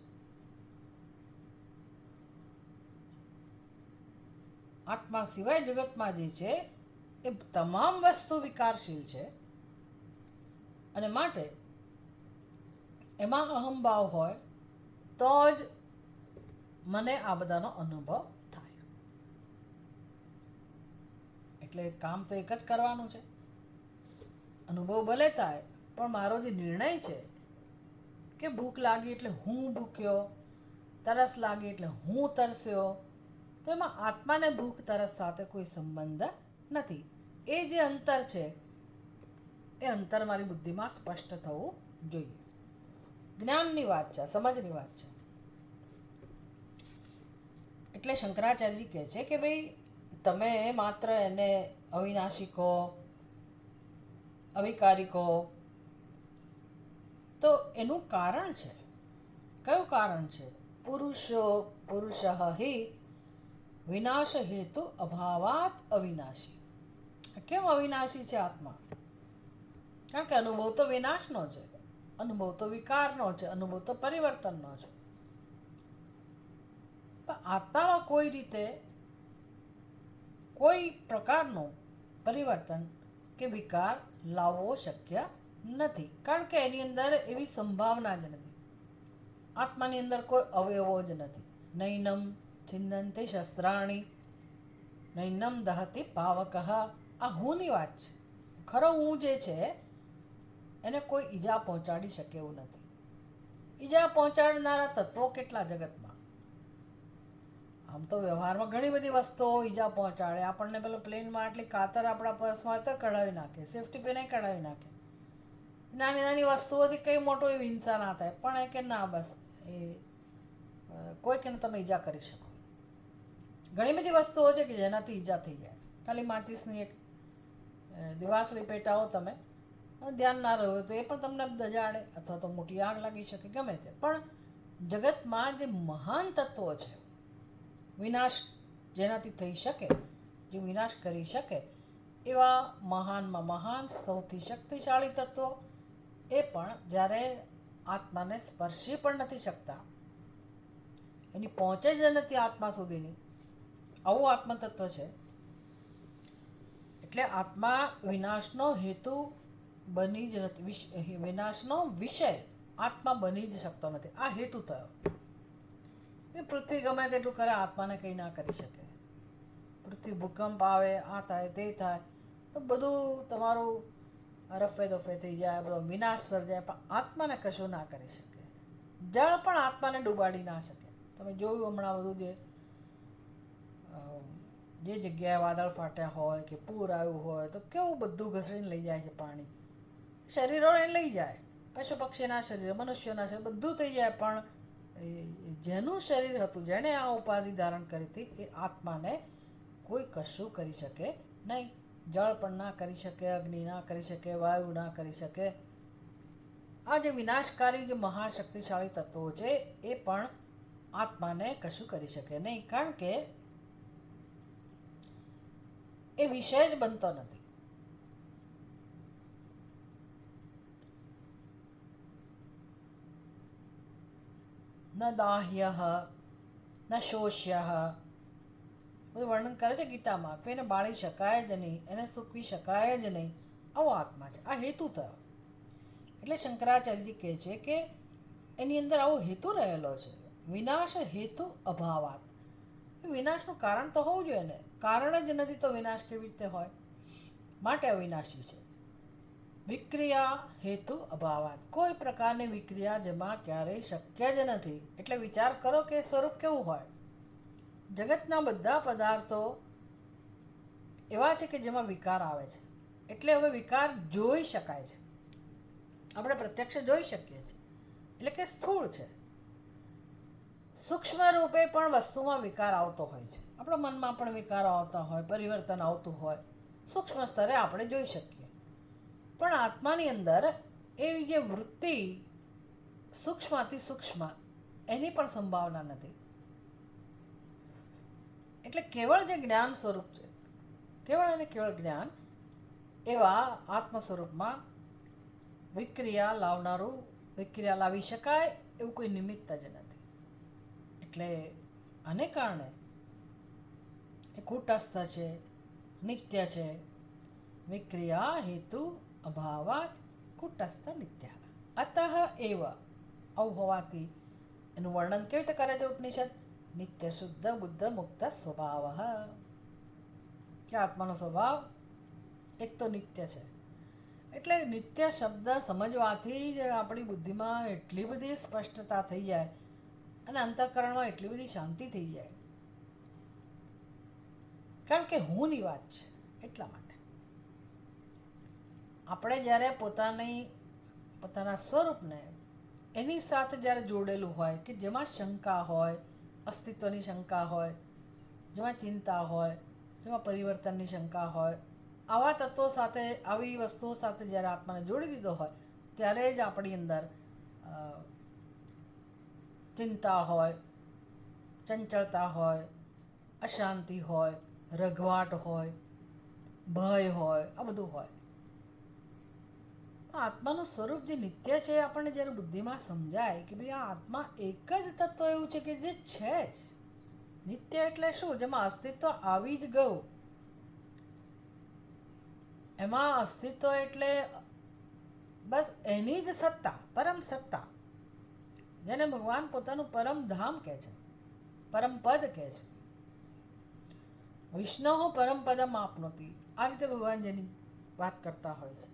આત્મા સિવાય જગતમાં જે છે એ તમામ વસ્તુ વિકારશીલ છે અને માટે એમાં અહંભાવ હોય તો જ મને આ બધાનો અનુભવ થાય. એટલે કામ તો એક જ કરવાનું છે. અનુભવ ભલે થાય પણ મારો જે નિર્ણય છે કે ભૂખ લાગી એટલે હું ભૂખ્યો, તરસ લાગી એટલે હું તરસ્યો, તો એમાં આત્માને ભૂખ તરસ સાથે કોઈ સંબંધ નથી. એ જે અંતર છે એ અંતર મારી બુદ્ધિમાં સ્પષ્ટ થવું જોઈએ. જ્ઞાનની વાત છે, સમજની વાત છે. એટલે શંકરાચાર્યજી કહે છે કે ભાઈ તમે માત્ર એને અવિનાશી કહો, અવિકારી કહો, તો એનું કારણ છે. કયું કારણ છે? પુરુષ હિ વિનાશ હેતુ અભાવાત અવિનાશી. કેમ અવિનાશી છે આત્મા? કારણ કે અનુભવ તો વિનાશનો છે, અનુભવ તો વિકારનો છે, અનુભવ તો પરિવર્તનનો છે. પણ આત્મામાં કોઈ રીતે કોઈ પ્રકારનું પરિવર્તન કે વિકાર લાવવો શક્ય નથી, કારણ કે એની અંદર એવી સંભાવના જ નથી. આત્માની અંદર કોઈ અવયવો જ નથી. નૈનમ છિંદંતી શસ્ત્રાણી નૈનમ દહતી પાવકઃ. આ હુંની વાત છે. ખરો હું જે છે એને કોઈ ઈજા પહોંચાડી શકે એવું નથી. ઈજા પહોંચાડનારા તત્વો કેટલા જગતમાં. આમ તો વ્યવહારમાં ઘણી બધી વસ્તુઓ ઈજા પહોંચાડે. આપણને પેલો પ્લેનમાં આટલી કાતર આપણા પર્સમાં તો કઢાવી નાખે, સેફ્ટી પિન કઢાવી નાખે. નાની નાની વસ્તુઓથી કંઈ મોટો એવી હિંસા ના થાય, પણ એ કે ના, બસ એ કોઈકને તમે ઈજા કરી શકો. ઘણી બધી વસ્તુઓ છે કે જેનાથી ઈજા થઈ જાય. ખાલી માચીસની એક દિવાસળી પેટાવો તમે, ધ્યાન ના રહ્યું તો એ પણ તમને દજાડે, અથવા તો મોટી આગ લાગી શકે, ગમે તે. પણ જગતમાં જે મહાન તત્વો છે, વિનાશ જેનાથી થઈ શકે, જે વિનાશ કરી શકે, એવા મહાનમાં મહાન સૌથી શક્તિશાળી તત્વો એ પણ જ્યારે આત્માને સ્પર્શી પણ નથી શકતા, એની પહોંચે જ નથી આત્મા સુધીની, આવું આત્મતત્વ છે. એટલે આત્મા વિનાશનો હેતુ બની જ નથી, વિનાશનો વિષય આત્મા બની જ શકતો નથી. આ હેતુ થયો. એ પૃથ્વી ગમે તેટલું કરે, આત્માને કંઈ ના કરી શકે. પૃથ્વી ભૂકંપ આવે, આ થાય તે થાય, તો બધું તમારું રફે દફે થઈ જાય, બધો વિનાશ સર્જાય, પણ આત્માને કશું ના કરી શકે. જળ પણ આત્માને ડૂબાડી ના શકે. તમે જોયું હમણાં બધું જે જગ્યાએ વાદળ ફાટ્યા હોય કે પૂર આવ્યું હોય, તો કેવું બધું ઘસડીને લઈ જાય છે પાણી. શરીરોને લઈ જાય, પશુ પક્ષીના શરીર, મનુષ્યોના શરીર, બધું થઈ જાય, પણ જેનું શરીર હતું, જેણે આ ઉપાધિ ધારણ કરી હતી, એ આત્માને કોઈ કશું કરી શકે નહીં. જળ પણ ના કરી શકે, અગ્નિ ના કરી શકે, વાયુ ના કરી શકે. આ જે વિનાશકારી જે મહાશક્તિશાળી તત્વો છે એ પણ આત્માને કશું કરી શકે નહીં, કારણ કે એ વિષય જ બનતો નથી. ન દાહ્ય ન શોષ્ય, બધું વર્ણન કરે છે ગીતામાં. કોઈને બાળી શકાય જ નહીં, એને સૂકવી શકાય જ નહીં, આવો આત્મા છે. આ હેતુ થયો. એટલે શંકરાચાર્યજી કહે છે કે એની અંદર આવો હેતુ રહેલો છે. વિનાશ હેતુ અભાવાત. વિનાશનું કારણ તો હોવું જોઈએ ને. કારણ જ નથી તો વિનાશ કેવી રીતે હોય? માટે અવિનાશી છે. વિક્રિયા હેતુ અભાવાત. કોઈ પ્રકારની વિક્રિયા જેમાં ક્યારેય શક્ય જ નથી. એટલે વિચાર કરો કે સ્વરૂપ કેવું હોય. જગતના બધા પદાર્થો એવા છે કે જેમાં વિકાર આવે છે. એટલે હવે વિકાર જોઈ શકાય છે, આપણે પ્રત્યક્ષ જોઈ શકીએ છીએ. એટલે કે સ્થૂળ છે. સૂક્ષ્મ રૂપે પણ વસ્તુમાં વિકાર આવતો હોય છે. આપણા મનમાં પણ વિકારો આવતા હોય, પરિવર્તન આવતું હોય, સૂક્ષ્મ સ્તરે આપણે જોઈ શકીએ. પણ આત્માની અંદર એવી જે વૃત્તિ સૂક્ષ્મથી સૂક્ષ્મ, એની પણ સંભાવના નથી. એટલે કેવળ જે જ્ઞાન સ્વરૂપ છે, કેવળ અને કેવળ જ્ઞાન, એવા આત્મ સ્વરૂપમાં વિક્રિયા લાવનારું, વિક્રિયા લાવી શકાય એવું કોઈ નિમિત્ત જ નથી. એટલે આને કારણે એ કૂટસ્થ છે, નિત્ય છે. વિક્રિયા હેતુ અભાવાત કૂટસ્થ નિત્ય. અતઃ એવ. આવું હોવાથી એનું વર્ણન કેવી રીતે કરે છે ઉપનિષદ? નિત્ય શુદ્ધ બુદ્ધ મુક્ત સ્વભાવ. કે આત્માનો સ્વભાવ એક તો નિત્ય છે. એટલે નિત્ય શબ્દ સમજવાથી જ આપણી બુદ્ધિમાં એટલી બધી સ્પષ્ટતા થઈ જાય અને અંતઃકરણમાં એટલી બધી શાંતિ થઈ જાય, કારણ કે હુંની વાત છે. એટલા માટે આપણે જ્યારે પોતાના સ્વરૂપને એની સાથે જ્યારે જોડેલું હોય, કે જેમાં શંકા હોય, અસ્તિત્વની શંકા હોય, જેમાં ચિંતા હોય, જેમાં પરિવર્તનની શંકા હોય, આવા તત્વો સાથે, આવી વસ્તુઓ સાથે જ્યારે આત્માને જોડી દીધો હોય, ત્યારે જ આપણી અંદર ચિંતા હોય, ચંચળતા હોય, અશાંતિ હોય, રઘવાટ હોય, ભય હોય, આ બધું હોય. આત્માનું સ્વરૂપ જે નિત્ય છે, આપણને જ્યારે બુદ્ધિમાં સમજાય કે ભાઈ આ આત્મા એક જ તત્વ એવું છે કે જે છે જ નિત્ય. એટલે શું? જેમાં અસ્તિત્વ આવી જ ગયું, એમાં અસ્તિત્વ એટલે બસ એની જ સત્તા, પરમ સત્તા, જેને ભગવાન પોતાનું પરમ ધામ કહે છે, પરમ પદ કહે છે. વિષ્ણુ પરમ પદમ આપનોતી, આ રીતે ભગવાન જેની વાત કરતા હોય છે.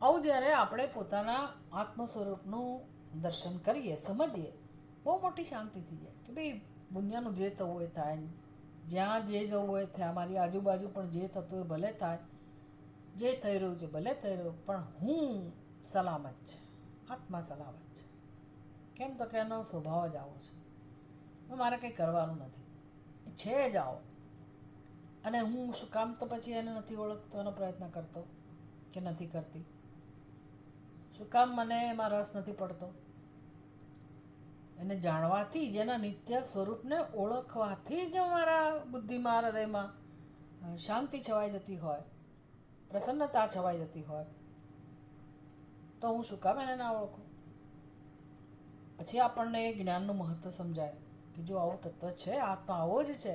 આવું જ્યારે આપણે પોતાના આત્મ સ્વરૂપનું દર્શન કરીએ, સમજીએ, બહુ મોટી શાંતિ થઈ જાય કે ભાઈ દુનિયાનું જે થવું હોય થાય, જ્યાં જે જવું હોય થાય, મારી આજુબાજુ પણ જે થતું હોય ભલે થાય, જે થઈ રહ્યું છે ભલે થઈ રહ્યું, પણ હું સલામત છે, આત્મા સલામત છે. કેમ તો કે એનો સ્વભાવ જ આવો છે, મારે કંઈ કરવાનું નથી, છે જ આવો. અને હું શું કામ તો પછી એને નથી ઓળખતો, એનો પ્રયત્ન કરતો કે નથી કરતી? શું કામ મને એમાં રસ નથી પડતો? એને જાણવાથી જ, એના નિત્ય સ્વરૂપને ઓળખવાથી જ મારા બુદ્ધિમાં, હૃદયમાં શાંતિ છવાઈ જતી હોય, પ્રસન્નતા છવાઈ જતી હોય, તો હું શું કામ એને ના ઓળખું? પછી આપણને એ જ્ઞાનનું મહત્ત્વ સમજાય કે જો આવું તત્વ છે, આત્મા આવો જ છે,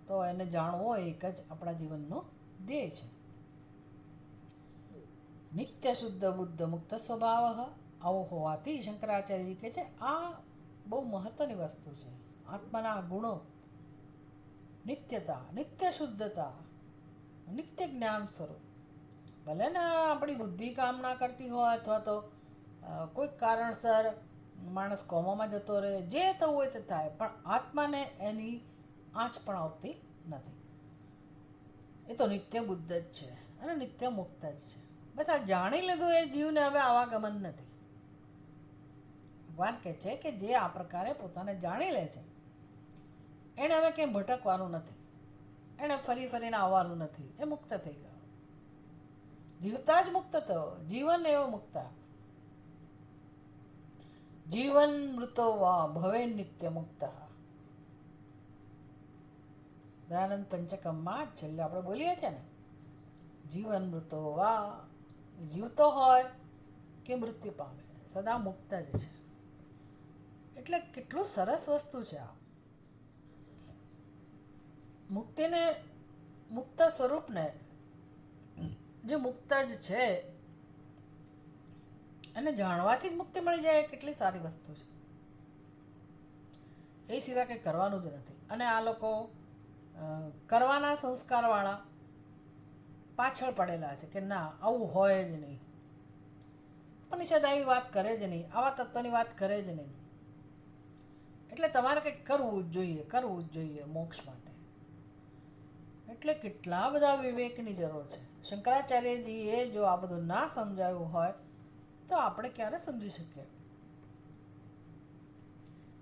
તો એને જાણવો એક જ આપણા જીવનનો ધ્યેય છે. નિત્ય શુદ્ધ બુદ્ધ મુક્ત સ્વભાવ, આવો હોવાથી શંકરાચાર્યજી કહે છે આ બહુ મહત્ત્વની વસ્તુ છે. આત્માના ગુણો, નિત્યતા, નિત્ય શુદ્ધતા, નિત્ય જ્ઞાન સ્વરૂપ. ભલે ને આપણી બુદ્ધિ કામ ના કરતી હોય, અથવા તો કોઈક કારણસર માણસ કોમામાં જતો રહે, જે થવું હોય તે થાય, પણ આત્માને એની આંચ પણ આવતી નથી. એ તો નિત્ય બુદ્ધ જ છે અને નિત્ય મુક્ત જ છે. બસ આ જાણી લીધું એ જીવને હવે આવાગમન નથી. ભગવાન કહે છે કે જે આ પ્રકારે પોતાને જાણી લે છે, એણે હવે ક્યાંય ભટકવાનું નથી, એણે ફરી ફરીને આવવાનું નથી, એ મુક્ત થઈ ગયો. જીવતા જ મુક્ત થયો, જીવન એવો મુક્ત. જીવન મૃતો વા ભવે નિત્ય મુક્ત. દયાનંદ પંચકમમાં છેલ્લે આપણે બોલીએ છીએ ને, જીવન મૃતો વા, જીવતો હોય કે મૃત્યુ પામે, સદા મુક્ત જ છે. એટલે કેટલું સરસ વસ્તુ છે આ મુક્તિને, મુક્ત સ્વરૂપને, જે મુક્ત જ છે એને જાણવાથી જ મુક્તિ મળી જાય. કેટલી સારી વસ્તુ છે. એ સિવાય કંઈ કરવાનું જ નથી. અને આ લોકો કરવાના સંસ્કારવાળા પાછળ પડેલા છે કે ના આવું હોય જ નહીં, ઉપનિષદ આવી વાત કરે જ નહીં, આવા તત્વની વાત કરે જ નહીં. એટલે તમારે કંઈક કરવું જ જોઈએ, કરવું જ જોઈએ મોક્ષ માટે. એટલે કેટલા બધા વિવેકની જરૂર છે. શંકરાચાર્યજીએ જો આ બધું ના સમજાવ્યું હોય તો આપણે ક્યારે સમજી શકીએ?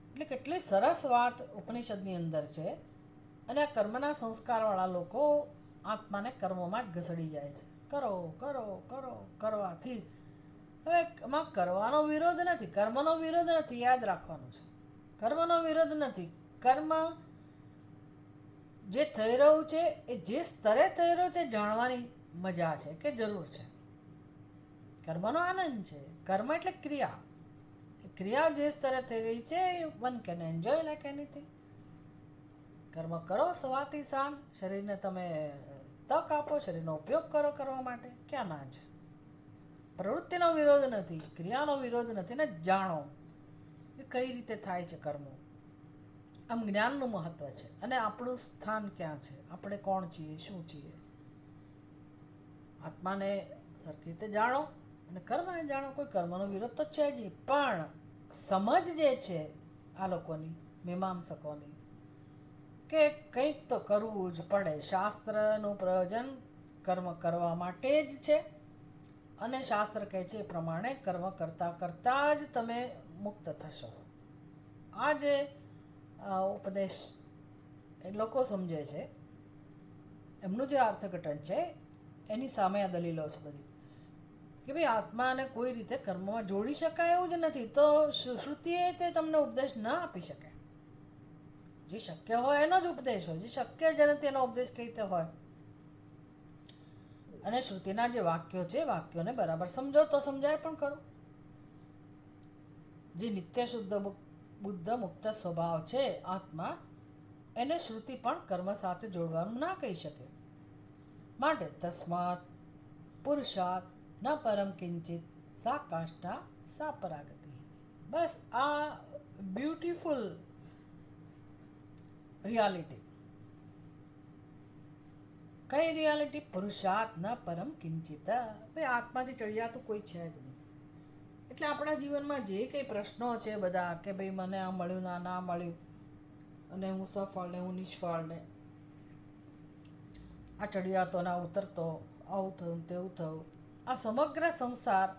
એટલે કેટલી સરસ વાત ઉપનિષદની અંદર છે. અને આ કર્મના સંસ્કારવાળા લોકો આત્માને કર્મોમાં જ ઘસડી જાય છે. કરો કરો કરો કરવાથી જ. હવે એમાં કરવાનો વિરોધ નથી, કર્મનો વિરોધ નથી, યાદ રાખવાનું છે. કર્મનો વિરોધ નથી. કર્મ જે થઈ રહ્યું છે એ જે સ્તરે થઈ રહ્યું છે જાણવાની મજા છે કે જરૂર છે. કર્મનો આનંદ છે. કર્મ એટલે ક્રિયા. ક્રિયા જે સ્તરે થઈ રહી છે, one can enjoy like anything. કર્મ કરો સવારથી સાંજ, શરીરને તમે તક આપો, શરીરનો ઉપયોગ કરો કરવા માટે, ક્યાં ના છે? પ્રવૃત્તિનો વિરોધ નથી, ક્રિયાનો વિરોધ નથી. ને જાણો એ કઈ રીતે થાય છે કર્મો. આમ જ્ઞાનનું મહત્ત્વ છે. અને આપણું સ્થાન ક્યાં છે, આપણે કોણ છીએ, શું છીએ. આત્માને સરખી રીતે જાણો અને કર્મને જાણો. કોઈ કર્મનો વિરોધ તો છે જ નહીં, પણ સમજ જે છે આ લોકોની, મીમાંસકોની, કે કંઈક તો કરવું જ પડે. શાસ્ત્રનું પ્રયોજન કર્મ કરવા માટે જ છે. અને શાસ્ત્ર કહે છે એ પ્રમાણે કર્મ કરતાં કરતાં જ તમે મુક્ત થશો. આ જે ઉપદેશ એ લોકો સમજે છે, એમનું જે અર્થઘટન છે, એની સામે આ દલીલો છે બધી કે ભાઈ આત્માને કોઈ રીતે કર્મમાં જોડી શકાય એવું જ નથી. તો શ્રુતિએ તે તમને ઉપદેશ ન આપી શકે. જે શક્ય હોય એનો જ ઉપદેશ હોય, જે શક્ય જ નથી એનો ઉપદેશ કઈ રીતે હોય? અને શ્રુતિના જે વાક્યો છે, વાક્યોને બરાબર સમજો તો સમજાય પણ ખરું. જે નિત્ય શુદ્ધ બુદ્ધ મુક્ત સ્વભાવ છે આત્મા, એને શ્રુતિ પણ કર્મ સાથે જોડવાનું ના કહી શકે. માટે તસ્માત પુરુષાત ન પરમ કિંચિત સા કાષ્ઠા સા પરાગતિ. બસ આ બ્યુટીફુલ રિયાલિટી. કઈ રિયાલિટી? પુરુષાર્થ ન પરમ કિંચિત. ભાઈ આત્માથી ચડિયાતું કોઈ છે જ નહીં. એટલે આપણા જીવનમાં જે કંઈ પ્રશ્નો છે બધા કે ભાઈ મને આ મળ્યું ના મળ્યું અને હું સફળ ને હું નિષ્ફળ ને આ ચડિયાતો ના ઉતરતો, આવું થયું તેવું થયું, આ સમગ્ર સંસાર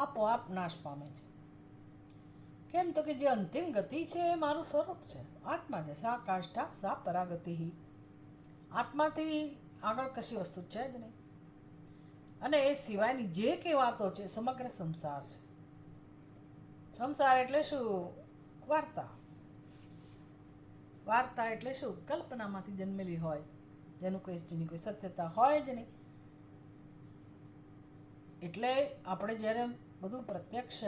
આપોઆપ નાશ પામે છે. કેમ તો કે જે અંતિમ ગતિ છે એ મારું સ્વરૂપ છે, આત્મા છે. સા કાષ્ઠા સા પરાગતિ. આત્માથી આગળ કશી વસ્તુ છે જ નહીં. અને એ સિવાયની જે કંઈ વાતો છે સમગ્ર સંસાર છે. સંસાર એટલે શું? વાર્તા. વાર્તા એટલે શું? કલ્પનામાંથી જન્મેલી હોય, જેની કોઈ સત્યતા હોય જ નહીં. એટલે આપણે જ્યારે બધું પ્રત્યક્ષ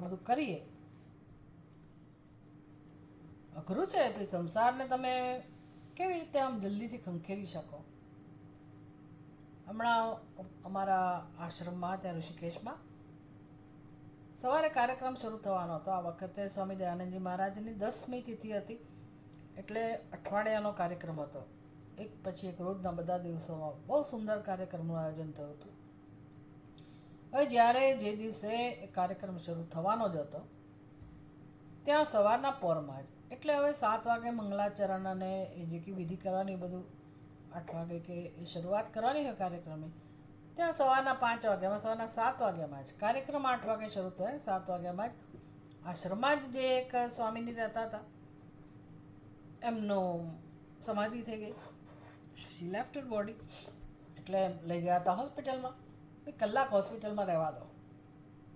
બધું કરીએ, અઘરું છે. પછી સંસારને તમે કેવી રીતે આમ જલ્દીથી ખંખેરી શકો? હમણાં અમારા આશ્રમમાં ત્યાં ઋષિકેશમાં સવારે કાર્યક્રમ શરૂ થવાનો હતો. આ વખતે સ્વામી દયાનંદજી મહારાજની 10મી તિથિ હતી, એટલે અઠવાડિયાનો કાર્યક્રમ હતો. એક પછી એક રોજના બધા દિવસોમાં બહુ સુંદર કાર્યક્રમનું આયોજન થયું હતું. હવે જ્યારે જે દિવસે એ કાર્યક્રમ શરૂ થવાનો જ હતો ત્યાં સવારના પોરમાં જ, એટલે હવે 7 વાગે મંગલાચરણ અને એ જે કે વિધિ કરવાની બધું 8 વાગે કે એ શરૂઆત કરવાની હોય કાર્યક્રમની, ત્યાં સવારના 5 વાગ્યામાં, સવારના 7 વાગ્યામાં જ કાર્યક્રમ 8 વાગે શરૂ થયો ને 7 વાગ્યામાં જ આશ્રમમાં જ જે એક સ્વામીની રહેતા હતા એમનું સમાધિ થઈ ગઈ. શી લેફ્ટ હર બોડી. એટલે લઈ ગયા હતા હોસ્પિટલમાં. કલાક હોસ્પિટલમાં રહેવા દો.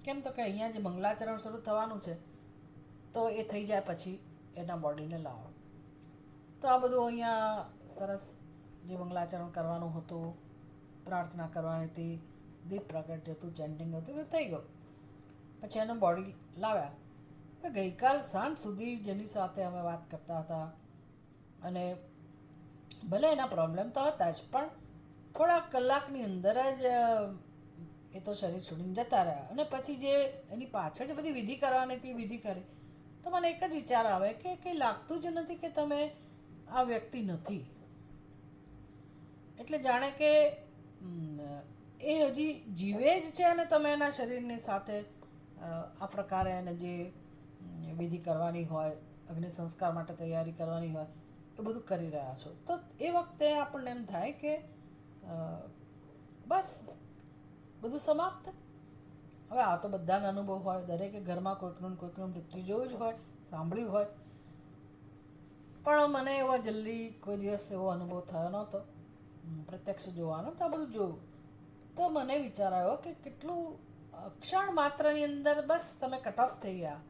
કેમ તો કે અહીંયા જે મંગલાચરણ શરૂ થવાનું છે તો એ થઈ જાય પછી એના બોડીને લાવો. તો આ બધું અહીંયા સરસ જે મંગલાચરણ કરવાનું હતું, પ્રાર્થના કરવાની હતી, દીપ પ્રગટ્ય હતું, ચેન્ટિંગ હતું, એ થઈ ગયું. પછી એનું બોડી લાવ્યા. ગઈકાલ સાંજ સુધી જેની સાથે અમે વાત કરતા હતા, અને ભલે એના પ્રોબ્લેમ તો હતા જ, પણ થોડા કલાકની અંદર જ એ તો શરીર છોડીને જતા રહ્યા. અને પછી જે એની પાછળ જે બધી વિધિ કરવાની હતી વિધિ કરી, તો મને એક જ વિચાર આવે કે કંઈ લાગતું જ નથી કે તમે આ વ્યક્તિ નથી. એટલે જાણે કે એ હજી જીવે જ છે અને તમે એના શરીરની સાથે આ પ્રકારે એને જે વિધિ કરવાની હોય, અગ્નિ સંસ્કાર માટે તૈયારી કરવાની હોય, એ બધું કરી રહ્યા છો. તો એ વખતે આપણને એમ થાય કે બસ બધું સમાપ્ત. હવે આ તો બધાનો અનુભવ હોય, દરેકે ઘરમાં કોઈકનું મૃત્યુ જોયું જ હોય, સાંભળ્યું હોય, પણ મને એવો જલ્દી કોઈ દિવસ એવો અનુભવ થયો નહોતો પ્રત્યક્ષ જોવાનો. તો આ બધું જોયું તો મને વિચાર આવ્યો કે કેટલું ક્ષણ માત્રની અંદર બસ તમે કટ ઓફ થઈ ગયા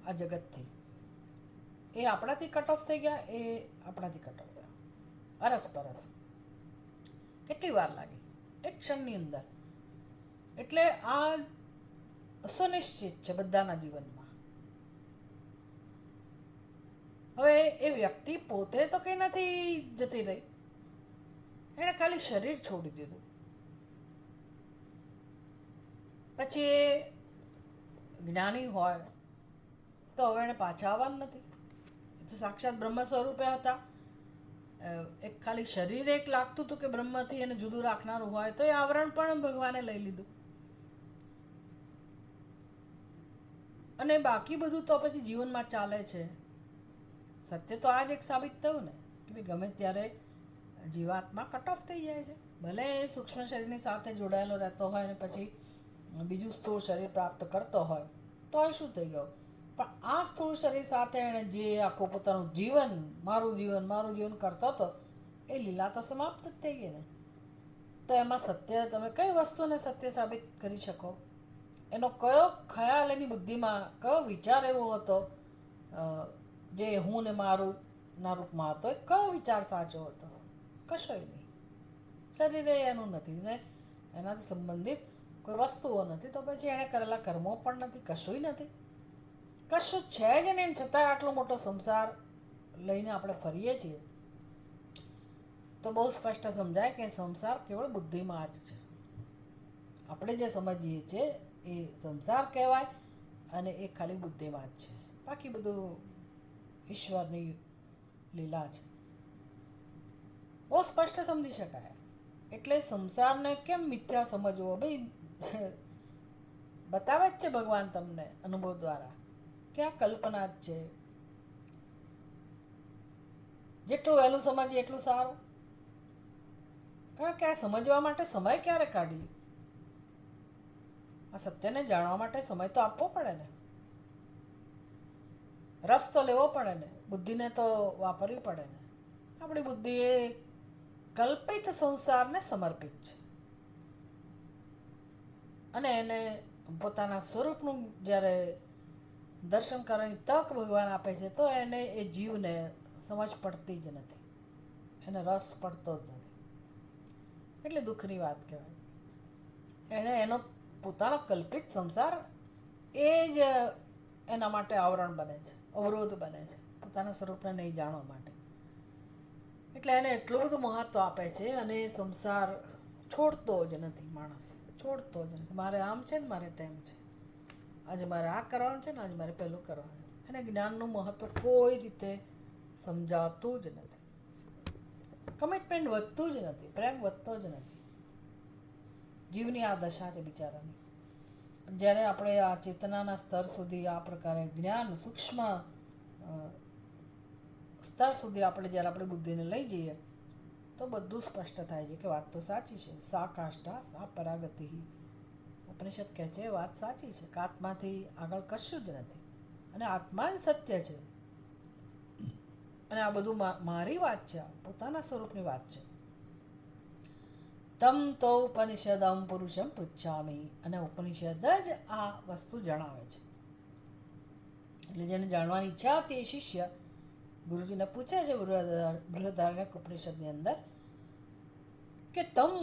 આ જગતથી. એ આપણાથી કટ ઓફ થઈ ગયા, એ આપણાથી કટ ઓફ થયા. અરસપરસ કેટલી વાર લાગી? એક ક્ષણની અંદર. એટલે આ સુનિશ્ચિત છે બધાના જીવનમાં. હવે એ વ્યક્તિ પોતે તો કંઈ નથી જતી રહી, એણે ખાલી શરીર છોડી દીધું. પછી એ જ્ઞાની હોય તો હવે એણે પાછા આવવાનું નથી. એ તો સાક્ષાત બ્રહ્મ સ્વરૂપે હતા. એક ખાલી શરીર એક લાગતું હતું કે બ્રહ્મથી એને જુદું રાખનારું હોય, તો એ આવરણ પણ ભગવાને લઈ લીધું. અને બાકી બધું તો પછી જીવનમાં ચાલે છે. સત્ય તો આ જ એક સાબિત થયું ને કે ભાઈ ગમે ત્યારે જીવાત્મા કટ ઓફ થઈ જાય છે. ભલે એ સૂક્ષ્મ શરીરની સાથે જોડાયેલો રહેતો હોય ને પછી બીજું સ્થૂળ શરીર પ્રાપ્ત કરતો હોય તો એ શું થઈ ગયું? પણ આ સ્થૂળ શરીર સાથે એણે જે આખું પોતાનું જીવન મારું જીવન કરતો હતો, એ લીલા તો સમાપ્ત જ થઈ ગઈ ને. તો એમાં સત્ય, તમે કઈ વસ્તુને સત્ય સાબિત કરી શકો? એનો કયો ખ્યાલ એની બુદ્ધિમાં, કયો વિચાર એવો હતો જે હું ને મારું ના રૂપમાં હતો? એ કયો વિચાર સાચો હતો? કશોય નહીં. શરીરે એનું નથી ને એનાથી સંબંધિત કોઈ વસ્તુઓ નથી, તો પછી એણે કરેલા કર્મો પણ નથી, કશુંય નથી, કશું છે જ નહીં. છતાં આટલો મોટો સંસાર લઈને આપણે ફરીએ છીએ તો બહુ સ્પષ્ટ સમજાય કે સંસાર કેવળ બુદ્ધિમાં જ છે. આપણે જે સમજીએ છીએ એ સંસાર કહેવાય અને એ ખાલી બુદ્ધિમાં જ છે. બાકી બધું ઈશ્વરની લીલા છે. બહુ સ્પષ્ટ સમજી શકાય. એટલે સંસારને કેમ મિથ્યા સમજવો? ભાઈ બતાવે જ છે ભગવાન તમને અનુભવ દ્વારા કે આ કલ્પના જ છે. જેટલું વહેલું સમજીએ એટલું સારું. કારણ કે આ સમજવા માટે સમય ક્યારે કાઢીએ? આ સત્યને જાણવા માટે સમય તો આપવો પડે ને, રસ તો લેવો પડે ને, બુદ્ધિને તો વાપરવી પડે ને. આપણી બુદ્ધિ એ કલ્પિત સંસારને સમર્પિત છે અને એને પોતાના સ્વરૂપનું જ્યારે દર્શન કરવાની તક ભગવાન આપે છે તો એને એ જીવને સમજ પડતી જ નથી, એને રસ પડતો જ નથી. એટલે દુઃખની વાત કહેવાય. એણે એનો પોતાનો કલ્પિત સંસાર એ જ એના માટે આવરણ બને છે, અવરોધ બને છે પોતાના સ્વરૂપને નહીં જાણવા માટે. એટલે એને એટલું બધું મહત્વ આપે છે અને સંસાર છોડતો જ નથી. માણસ છોડતો જ નથી. મારે આમ છે ને મારે તેમ છે, આજે મારે આ કરવાનું છે ને આજે મારે પેલું કરવાનું છે. એને જ્ઞાનનું મહત્વ કોઈ રીતે સમજાતું જ નથી. કમિટમેન્ટ વધતું જ નથી, પ્રેમ વધતો જ નથી. જીવની આ દશા છે બિચારાની. જ્યારે આપણે આ ચેતનાના સ્તર સુધી આ પ્રકારે જ્ઞાન સૂક્ષ્મ સ્તર સુધી આપણે જ્યારે આપણી બુદ્ધિને લઈ જઈએ તો બધું સ્પષ્ટ થાય છે કે વાત તો સાચી છે. સા કાષ્ઠા સા પરાગતિ. ઉપનિષદ કહે છે વાત સાચી છે કે આત્માથી આગળ કશું જ નથી અને આત્મા જ સત્ય છે. અને આ બધું મારી વાત છે, પોતાના સ્વરૂપની વાત છે. તમ તો ઉપનિષદમ પુરુષમ પૃચ્છામિ. અને ઉપનિષદ જ આ વસ્તુ જણાવે છે. એટલે જેને જાણવાની ઈચ્છા હતી એ શિષ્ય ગુરુજીને પૂછે છે બૃહદારણ્યક ઉપનિષદની અંદર કે તમ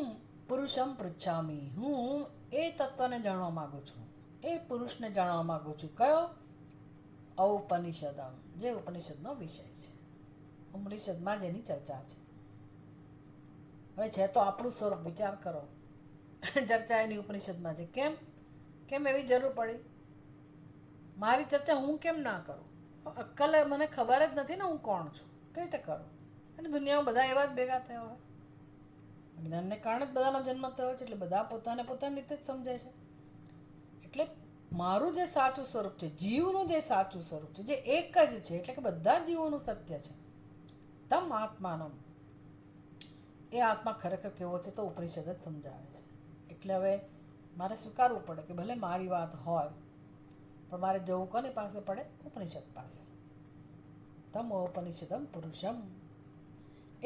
પુરુષમ પૃચ્છામિ, હું એ તત્વને જાણવા માગું છું, એ પુરુષને જાણવા માગું છું. કયો? ઔપનિષદમ, જે ઉપનિષદનો વિષય છે, ઉપનિષદમાં જેની ચર્ચા છે. હવે છે તો આપણું સ્વરૂપ, વિચાર કરો. ચર્ચા એની ઉપનિષદમાં છે. કેમ એવી જરૂર પડી? મારી ચર્ચા હું કેમ ના કરું? અક્કલ મને ખબર જ નથી ને હું કોણ છું, કઈ રીતે કરું? અને દુનિયામાં બધા એવા જ ભેગા થયા હોય, જ્ઞાનને કારણે જ બધાનો જન્મ થયો છે. એટલે બધા પોતાને પોતાની રીતે જ સમજે છે. એટલે મારું જે સાચું સ્વરૂપ છે, જીવનું જે સાચું સ્વરૂપ છે, જે એક જ છે, એટલે કે બધા જીવોનું સત્ય છે. તમ આત્માનો, એ આત્મા ખરેખર કેવો છે તો ઉપનિષદ જ સમજાવે છે. એટલે હવે મારે સ્વીકારવું પડે કે ભલે મારી વાત હોય પણ મારે જવું કોની પાસે પડે? ઉપનિષદ પાસે. તમ ઉપનિષદમ પુરુષમ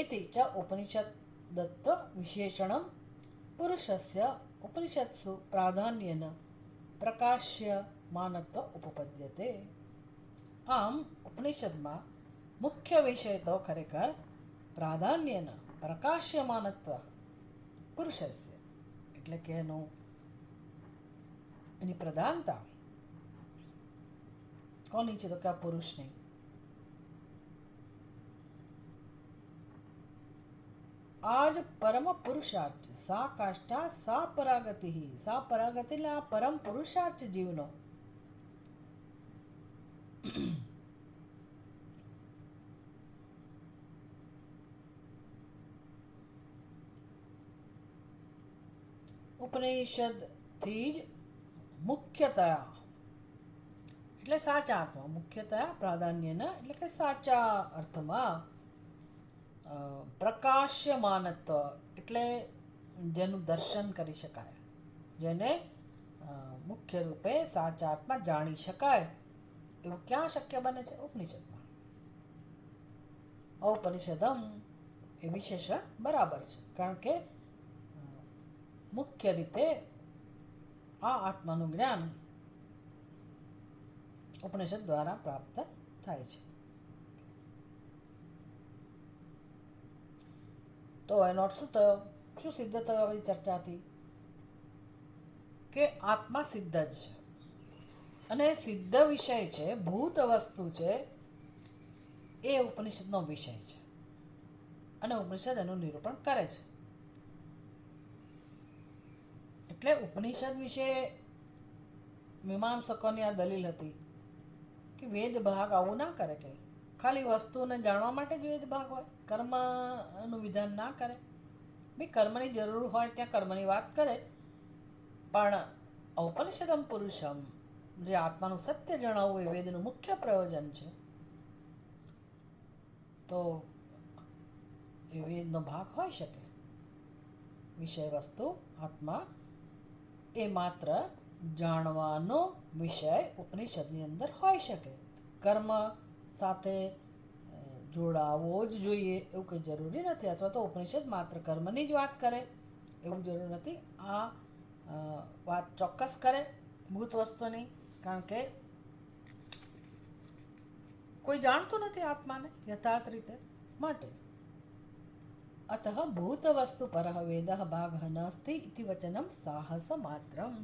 ઇતિ ચ ઉપનિષદ દત્ત વિશેષણમ પુરુષસ્ય ઉપનિષત્સુ પ્રાધાન્યેન પ્રકાશ્યમાનત્વ ઉપપદ્યતે. આમ ઉપનિષદમાં મુખ્ય વિષય તો ખરેખર પ્રાધાન્યન પ્રકાશ્યમાનત્વ પુરુષસ્ય, એટલે કે એની પ્રધાનતા કોની છે? તો કે આ પુરુષની. આજ પરમ પુરુષાર્થ, સા કાષ્ઠા સા પરાગતિ. સા પરાગતિ એટલે આ પરમ પુરુષાર્થ જીવનો. ઉપનિષદથી જ મુખ્યતયા એટલે સાચા અર્થમાં, મુખ્યતયા પ્રાધાન્યના એટલે કે સાચા અર્થમાં પ્રકાશ્યમાનત્વ એટલે જેનું દર્શન કરી શકાય, જેને મુખ્ય રૂપે સાચા અર્થમાં જાણી શકાય, એવું ક્યાં શક્ય બને છે? ઉપનિષદમાં. ઔપનિષદમ એ વિશેષણ બરાબર છે, કારણ કે મુખ્ય રીતે આ આત્માનું જ્ઞાન ઉપનિષદ દ્વારા પ્રાપ્ત થાય છે. તો એનો અર્થ શું થયો? શું સિદ્ધ થયો આવી ચર્ચાથી? કે આત્મા સિદ્ધ જ છે અને સિદ્ધ વિષય છે, ભૂત વસ્તુ છે. એ ઉપનિષદનો વિષય છે અને ઉપનિષદ એનું નિરૂપણ કરે છે. એટલે ઉપનિષદ વિશે મીમાંસકોની આ દલીલ હતી કે વેદ ભાગ આવું ના કરે, કે ખાલી વસ્તુને જાણવા માટે જ વેદ ભાગ હોય, કર્મનું વિધાન ના કરે. ભાઈ કર્મની જરૂર હોય ત્યાં કર્મની વાત કરે, પણ ઔપનિષદમ પુરુષમ, જે આત્માનું સત્ય જણાવવું એ વેદનું મુખ્ય પ્રયોજન છે. તો એ વેદનો ભાગ હોઈ શકે. વિષય વસ્તુ આત્મા એ માત્ર જાણવાનો વિષય ઉપનિષદની અંદર હોઈ શકે. કર્મ સાથે જોડાવો જ જોઈએ એવું કંઈ જરૂરી નથી, અથવા તો ઉપનિષદ માત્ર કર્મની જ વાત કરે એવું જરૂર નથી. આ વાત ચોક્કસ કરે ભૂત વસ્તુની, કારણ કે કોઈ જાણતું નથી આત્માને યથાર્થ રીતે. માટે અતઃ ભૂત વસ્તુ પરઃ વેદ ભાગ નાસ્તિ ઇતિ વચનમ સાહસ માત્રમ.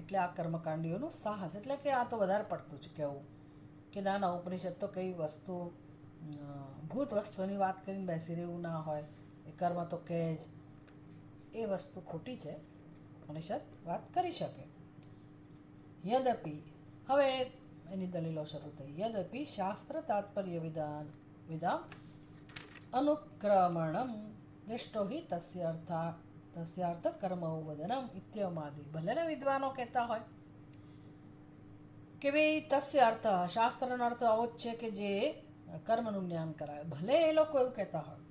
એટલે આ કર્મકાંડીઓનું સાહસ, એટલે કે આ તો વધારે પડતું છે કહેવું કે ના ના ઉપનિષદ તો કઈ વસ્તુ ભૂત વસ્તુની વાત કરીને બેસી રહેવું ના હોય, એ કર્મ તો કહે જ. એ વસ્તુ ખોટી છે. ઉપનિષદ વાત કરી શકે. યદપિ, હવે એની દલીલો શરૂ થઈ. યદપિ શાસ્ત્ર તાત્પર્ય વિદામ અનુક્રમણમ દૃષ્ટો હિ તસ્યાર્થ કર્મોવદનમ ઇત્યમાદિ. ભલે ને વિદ્વાનો કહેતા હોય કે ભાઈ તસ્ય અર્થ, શાસ્ત્રનો અર્થ આવો જ છે કે જે કર્મનું જ્ઞાન કરાવે, ભલે એ લોકો એવું કહેતા હોય.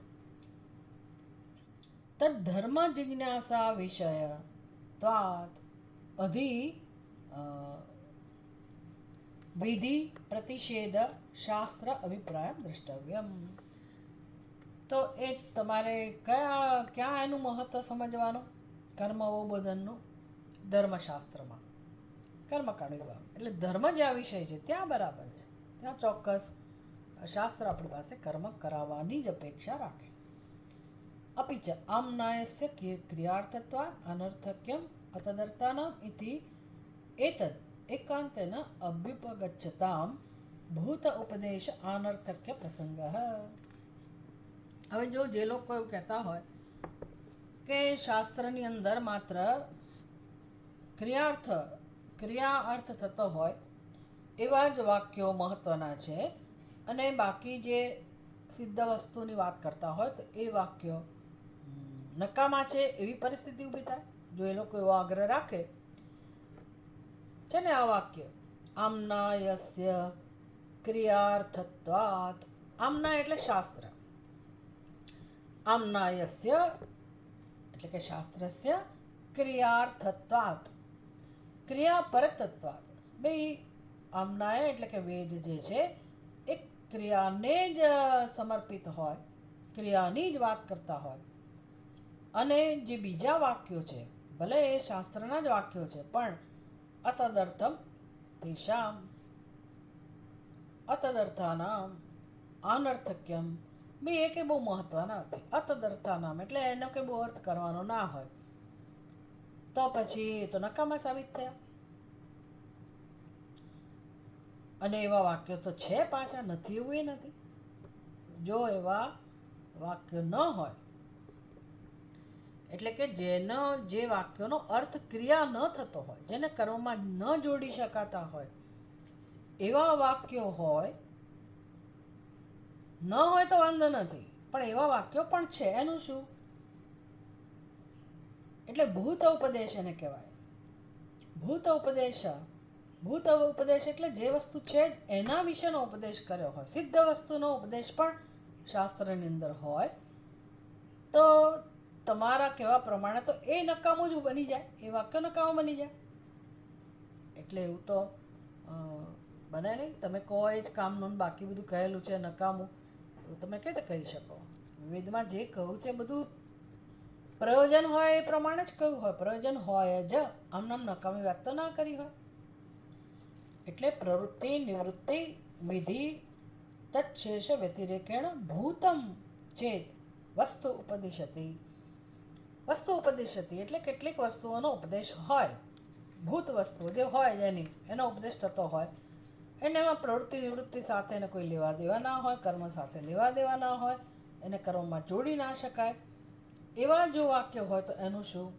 તદ ધર્મ જિજ્ઞાસા વિષય ત્વાત અધિ વિધિ પ્રતિષેધ શાસ્ત્ર અભિપ્રાય દ્રષ્ટવ્યમ. તો એ તમારે ક્યાં એનું મહત્વ સમજવાનું? કર્મોબોધનનું ધર્મશાસ્ત્રમાં, કર્મકાંડ વિભાગ એટલે ધર્મ જે આ વિષય છે ત્યાં બરાબર છે, ત્યાં ચોક્કસ શાસ્ત્ર આપણી પાસે કર્મ કરાવવાની જ અપેક્ષા રાખે. અપિ ચ આમ્નાયસ્ય ક્રિયાર્થત્વાत् અનર્થક્યમ અતદર્થાનામ ઇતિ એતદ એકાંતેન અભ્યુપગચ્છતામ ભૂત ઉપદેશ અનર્થક્ય પ્રસંગ. હવે જો જે લોકો એવું કહેતા હોય કે શાસ્ત્રની અંદર માત્ર ક્રિયા અર્થ થતો હોય એવા જ વાક્યો મહત્વના છે, અને બાકી જે સિદ્ધ વસ્તુની વાત કરતા હોય તો એ વાક્યો નકામા છે, એવી પરિસ્થિતિ ઊભી થાય. જો એ લોકો એવો આગ્રહ રાખે છે ને, આ વાક્ય આમ્નાયસ્ય ક્રિયાર્થત્વાत्, આમ્ના એટલે શાસ્ત્ર, આમ્નાયસ્ય એટલે કે શાસ્ત્રસ્ય ક્રિયાર્થત્વાत्, ક્રિયાપરતત્વાत्. ભાઈ આમ્નાય એટલે કે વેદ જે છે એ ક્રિયાને જ સમર્પિત હોય, ક્રિયાની જ વાત કરતા હોય. અને જે બીજા વાક્યો છે ભલે એ શાસ્ત્રના જ વાક્યો છે, પણ અતદર્થમ તેષામ અતદર્થાનામ અનર્થક્યમ, બે એ કે બહુ મહત્વના નથી. અતદર્થાનામ એટલે એનો કે બહુ અર્થ કરવાનો ના હોય, તો પછી એ તો નકામા સાબિત થયા. અને એવા વાક્યો તો છે પાછા, નથી એવું એ નથી. જો એવા વાક્યો ન હોય, એટલે કે જે વાક્યોનો અર્થ ક્રિયા ન થતો હોય, જેને કર્મમાં ન જોડી શકાતા હોય, એવા વાક્યો હોય, ન હોય તો વાંધો નથી, પણ એવા વાક્યો પણ છે. એનું શું? એટલે ભૂત ઉપદેશ એને કહેવાય. ભૂત ઉપદેશ એટલે જે વસ્તુ છે એના વિશેનો ઉપદેશ કર્યો હોય. સિદ્ધ વસ્તુનો ઉપદેશ પણ શાસ્ત્રની અંદર હોય તો તમારા કહેવા પ્રમાણે તો એ નકામું જ બની જાય, એ વાક્ય નકામું બની જાય. એટલે એવું તો બને નહીં. તમે કહો એ જ કામનું, બાકી બધું કહેલું છે નકામું, એવું તમે કઈ રીતે કહી શકો? વેદમાં જે કહ્યું છે બધું પ્રયોજન હોય એ પ્રમાણે જ કહ્યું હોય, પ્રયોજન હોય જ, આમ નામ નકામી વાત તો ના કરી હોય. એટલે પ્રવૃત્તિ નિવૃત્તિ વિધિ તચ્છેષ વ્યતિરેકેણ ભૂતમ ચેત વસ્તુ ઉપદિશતિ. વસ્તુ ઉપદિશતિ એટલે કેટલીક વસ્તુઓનો ઉપદેશ હોય, ભૂત વસ્તુઓ જે હોય એનો ઉપદેશ થતો હોય, એને એમાં પ્રવૃત્તિ નિવૃત્તિ સાથે એને કોઈ લેવા દેવા ના હોય, કર્મ સાથે લેવા દેવા ના હોય, એને કર્મમાં જોડી ના શકાય, એવા જો વાક્ય હોય તો એનું શું?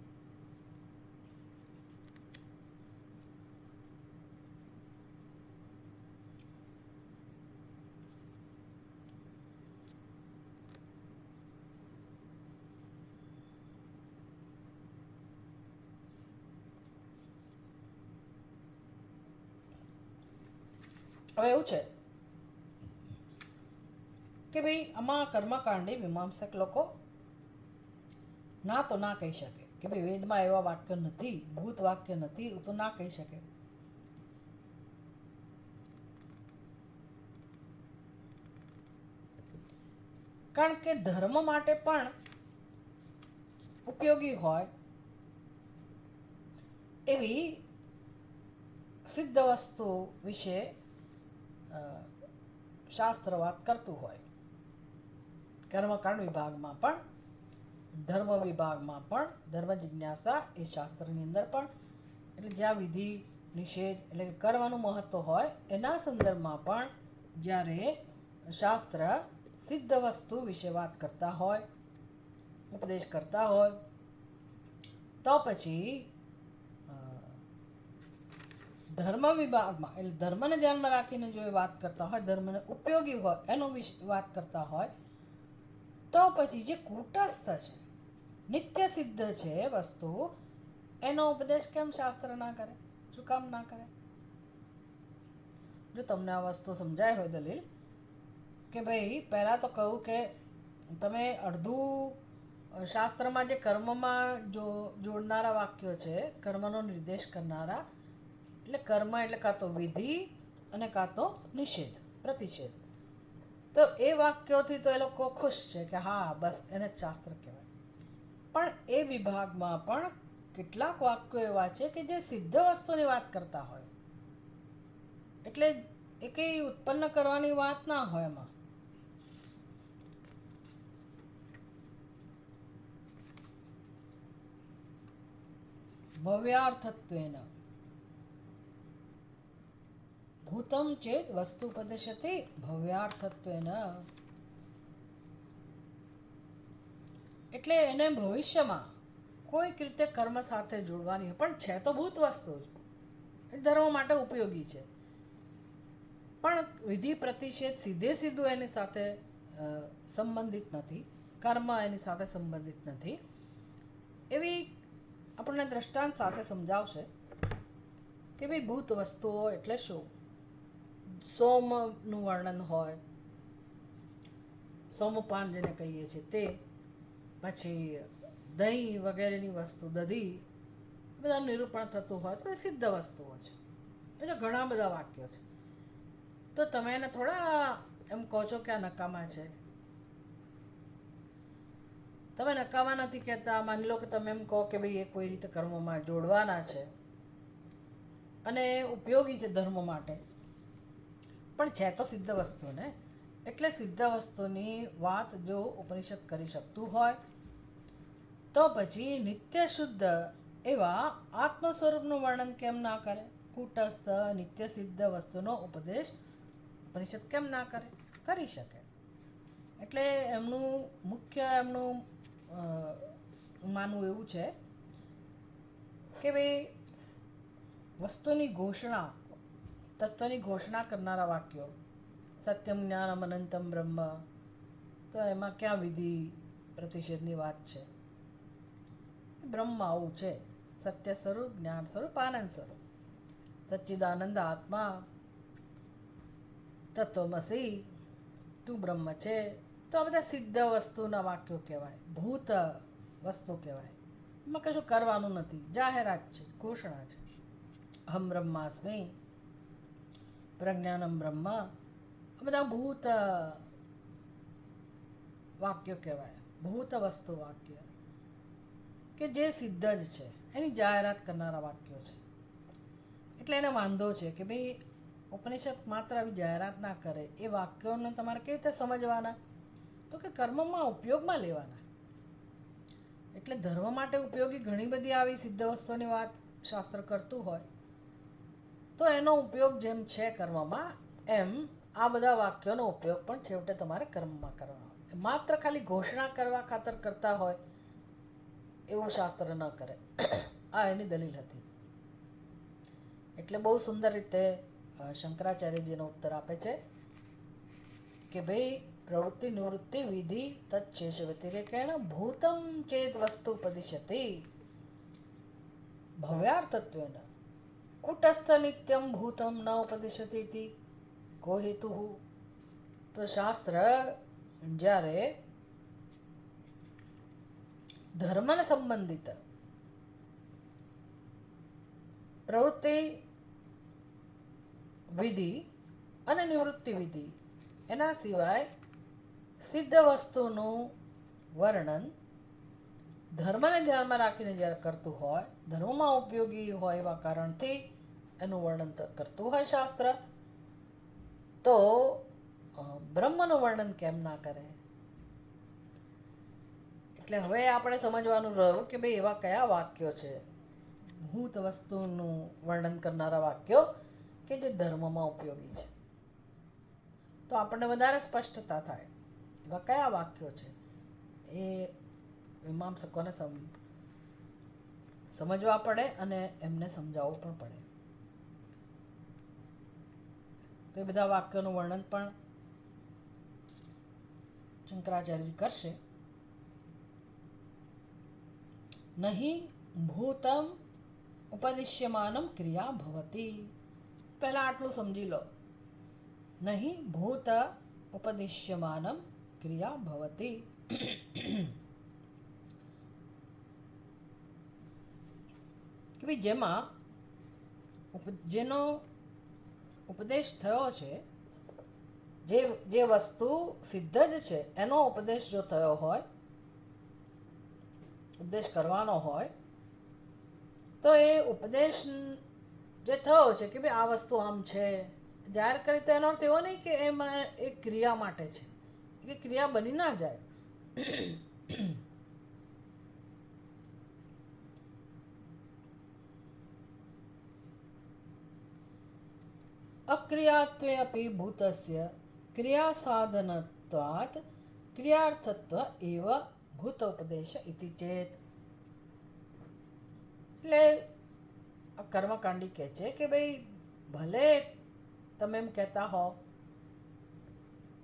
હવે એવું છે કે ભાઈ આમાં કર્મકાંડી મીમાંસક લોકો ના તો ના કહી શકે કે ભાઈ વેદમાં એવા વાક્ય નથી, ભૂત વાક્ય નથી, એવું તો ના કહી શકે. કારણ કે ધર્મ માટે પણ ઉપયોગી હોય એવી સિદ્ધ વસ્તુ વિશે શાસ્ત્ર વાત કરતું હોય. કર્મકાંડ વિભાગમાં પણ, ધર્મ વિભાગમાં પણ, ધર્મ જિજ્ઞાસા એ શાસ્ત્રની અંદર પણ, એટલે જ્યાં વિધિ નિષેધ એટલે કે કરવાનું મહત્વ હોય એના સંદર્ભમાં પણ જ્યારે શાસ્ત્ર સિદ્ધ વસ્તુ વિશે વાત કરતા હોય, ઉપદેશ કરતા હોય, તો પછી ધર્મ વિભાગમાં એટલે ધર્મને ધ્યાનમાં રાખીને જો એ વાત કરતા હોય, ધર્મને ઉપયોગી હોય એનો વિશે વાત કરતા હોય, તો પછી જે કૂટસ્થ છે, નિત્ય સિદ્ધ છે વસ્તુ, એનો ઉપદેશ કેમ શાસ્ત્ર ના કરે? શું કામ ના કરે? જો તમને આ વસ્તુ સમજાય હોય દલીલ કે ભાઈ પહેલાં તો કહું કે તમે અડધું શાસ્ત્રમાં જે કર્મમાં જોડનારા વાક્યો છે, કર્મનો નિર્દેશ કરનારા, એટલે કર્મ એટલે કાં તો વિધિ અને કાં તો નિષેધ, પ્રતિષેધ, તો એ વાક્યોથી તો એ લોકો ખુશ છે કે હા બસ એને જ શાસ્ત્ર કહેવાય. પણ એ વિભાગમાં પણ કેટલાક વાક્યો એવા છે કે જે સિદ્ધ વસ્તુની વાત કરતા હોય, એટલે એ કંઈ ઉત્પન્ન કરવાની વાત ના હોય એમાં. ભવ્યાર્થત્વેન ભૂતમ ચેત વસ્તુપદશતે ભવ્યાર્થત્વેન, એટલે એને ભવિષ્યમાં કોઈક રીતે કર્મ સાથે જોડવાની હોય, પણ છે તો ભૂત વસ્તુ જ, ધર્મ માટે ઉપયોગી છે, પણ વિધિ પ્રતિષેધ સીધે સીધું એની સાથે સંબંધિત નથી, કર્મ એની સાથે સંબંધિત નથી, એવી આપણને દ્રષ્ટાંત સાથે સમજાવશે કે ભાઈ ભૂત વસ્તુઓ એટલે શું? સોમનું વર્ણન હોય, સોમપાન જેને કહીએ છીએ તે, પછી દહીં વગેરેની વસ્તુ, દધી, બધા નિરૂપણ થતું હોય તો એ સિદ્ધ વસ્તુઓ છે. એટલે ઘણા બધા વાક્યો છે. તો તમે એને થોડા એમ કહો છો કે આ નકામા છે. તમે નકામા નથી કહેતા. માની લો કે તમે એમ કહો કે ભાઈ એ કોઈ રીતે કર્મમાં જોડવાના છે અને ઉપયોગી છે ધર્મ માટે, પણ છે તો સિદ્ધ વસ્તુ ને. એટલે સિદ્ધ વસ્તુની વાત જો ઉપનિષદ કરી શકતું હોય તો પછી નિત્ય શુદ્ધ એવા આત્મ સ્વરૂપનું વર્ણન કેમ ના કરે? કૂટસ્થ નિત્ય સિદ્ધ વસ્તુનો ઉપદેશ ઉપનિષદ કેમ ના કરે? કરી શકે. એટલે એમનું મુખ્ય માનવું એવું છે કે ભાઈ વસ્તુની ઘોષણા, તત્વની ઘોષણા કરનારા વાક્યો, સત્યમ જ્ઞાનમ અનંતમ બ્રહ્મ, તો એમાં ક્યાં વિધિ પ્રતિષેધની વાત છે? બ્રહ્મ આવું છે, સત્ય સ્વરૂપ, જ્ઞાન સ્વરૂપ, આનંદ સ્વરૂપ, સચ્ચિદાનંદ આત્મા, તત્વમસી, તું બ્રહ્મ છે. તો આ બધા સિદ્ધ વસ્તુના વાક્યો કહેવાય, ભૂત વસ્તુ કહેવાય. એમાં કશું કરવાનું નથી, જાહેરાત છે, ઘોષણા છે. અહમ બ્રહ્માસ્મિ, પ્રજ્ઞાનમ બ્રહ્મ, આ બધા ભૂત વાક્યો કહેવાય, ભૂત વસ્તુ વાક્ય, કે જે સિદ્ધ જ છે, એની જાહેરાત કરનારા વાક્યો છે. એટલે એને વાંધો છે કે ભાઈ ઉપનિષદ માત્ર આવી જાહેરાત ના કરે, એ વાક્યોને તમારે કેવી રીતે સમજવાના? તો કે કર્મમાં ઉપયોગમાં લેવાના. એટલે ધર્મ માટે ઉપયોગી ઘણી બધી આવી સિદ્ધ વસ્તુની વાત શાસ્ત્ર કરતું હોય, તો એનો ઉપયોગ જેમ છે કર્મમાં, એમ આ બધા વાક્યોનો ઉપયોગ પણ છેવટે તમારે કર્મમાં કરવાનો. માત્ર ખાલી ઘોષણા કરવા ખાતર કરતા હોય એવું શાસ્ત્ર ન કરે. આ એની દલીલ હતી. એટલે બહુ સુંદર રીતે શંકરાચાર્યજીનો ઉત્તર આપે છે કે ભાઈ પ્રવૃત્તિ નિવૃત્તિ વિધિ તચ્છેષ વ્યતિરેકેણ ભૂતમ ચેત વસ્તુ ઉપદિશ્યતે ભવ્યાર્થત્વેન કુટસ્થ નિત્યમ ભૂતમ ન ઉપદિશ્યતે ઇતિ કો હેતુઃ. તો શાસ્ત્ર જ્યારે ધર્મને સંબંધિત પ્રવૃત્તિ વિધિ અને નિવૃત્તિ વિધિ એના સિવાય સિદ્ધ વસ્તુનું વર્ણન ધર્મને ધ્યાનમાં રાખીને જ્યારે કરતું હોય, ધર્મમાં ઉપયોગી હોય એવા કારણથી એનું વર્ણન કરતું હોય શાસ્ત્ર, તો બ્રહ્મનું વર્ણન કેમ ના કરે? એટલે હવે આપણે સમજવાનું રહ્યું કે ભાઈ એવા કયા વાક્યો છે ભૂત વસ્તુનું વર્ણન કરનારા વાક્યો કે જે ધર્મમાં ઉપયોગી છે. તો આપણને વધારે સ્પષ્ટતા થાય એવા કયા વાક્યો છે એ મીમાંસકોને સમજવા પડે અને એમને સમજાવવું પણ પડે. તો એ બધા વાક્યોનું વર્ણન પણ શંકરાચાર્યજી કરશે. નહીં ભૂતમ ઉપદિશ્યમાનમ ક્રિયા ભવતી. પહેલા આટલું સમજી લો. નહીં ભૂત ઉપદિશ્યમાનમ ક્રિયા ભવતી. કે ભાઈ જેમાં જેનો ઉપદેશ થયો છે, જે વસ્તુ સિદ્ધ જ છે એનો ઉપદેશ જો થયો હોય, ઉપદેશ કરવાનો હોય, તો એ ઉપદેશ જે થયો છે કે ભાઈ આ વસ્તુ આમ છે, જાહેર કરી તો એનો અર્થ એવો નહીં કે એમાં એ ક્રિયા માટે છે, કે ક્રિયા બની ના જાય. અક્રિયાત્વે અપી ભૂતસ્ય ક્રિયા સાધનત્વાત ક્રિયાર્થત્વ એવ ભૂત ઉપદેશ ઇતિ ચેત. એટલે આ કર્મકાંડી કહે છે કે ભાઈ ભલે તમે એમ કહેતા હો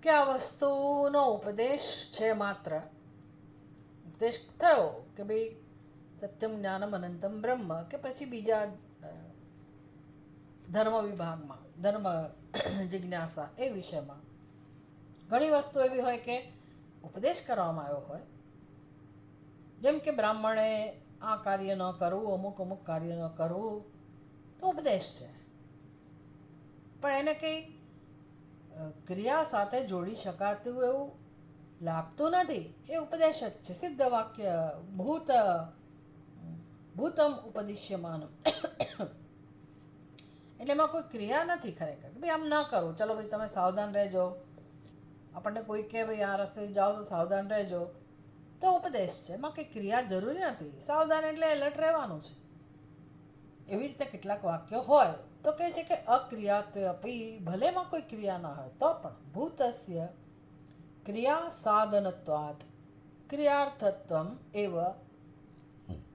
કે આ વસ્તુનો ઉપદેશ છે, માત્ર ઉપદેશ થયો કે ભાઈ સત્યમ જ્ઞાનમ અનંતમ બ્રહ્મ, કે પછી બીજા ધર્મ વિભાગમાં ધર્મ જિજ્ઞાસા એ વિષયમાં ઘણી વસ્તુ એવી હોય કે ઉપદેશ કરવામાં આવ્યો હોય, જેમ કે બ્રાહ્મણે આ કાર્ય ન કરવું, અમુક અમુક કાર્ય ન કરવું, તો ઉપદેશ છે. પણ એને કંઈ ક્રિયા સાથે જોડી શકાતું એવું લાગતું નથી. એ ઉપદેશ જ છે, સિદ્ધ વાક્ય. ભૂતમ ઉપદિશ્યમાન. એટલે એમાં કોઈ ક્રિયા નથી ખરેખર. ભાઈ આમ ના કરું, ચલો ભાઈ તમે સાવધાન રહેજો. આપણને કોઈ કહે ભાઈ આ રસ્તે જાઓ તો સાવધાન રહેજો, તો ઉપદેશ છે. એમાં કંઈ ક્રિયા જરૂરી નથી. સાવધાન એટલે એલર્ટ રહેવાનું છે. એવી રીતે કેટલાક વાક્યો હોય તો કહે છે કે અક્રિયાત્વે અપી, ભલે એમાં કોઈ ક્રિયા ના હોય તો પણ ભૂતસ્ય ક્રિયા સાધનત્વાત ક્રિયાર્થત્વમ એવ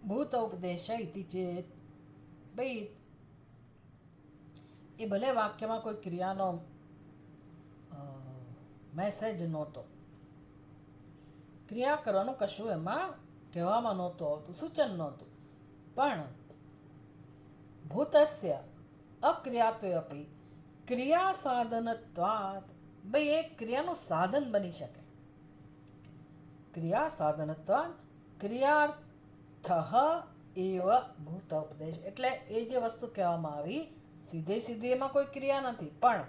ભૂત ઉપદેશ ઇતિ ચેત. ભાઈ એ ભલે વાક્યમાં કોઈ ક્રિયાનો મેસેજ નહોતો, ક્રિયા કરવાનું કશું એમાં કહેવામાં નહોતું આવતું, સૂચન નહોતું, પણ ભૂતસ્ય અક્રિયાત્વે અપી ક્રિયા સાધનત્વાત, ભાઈ એ ક્રિયાનું સાધન બની શકે. ક્રિયા સાધનત્વાત ક્રિયાર્થ એવ ભૂત ઉપદેશ. એટલે એ જે વસ્તુ કહેવામાં આવી સીધે સીધી એમાં કોઈ ક્રિયા નથી, પણ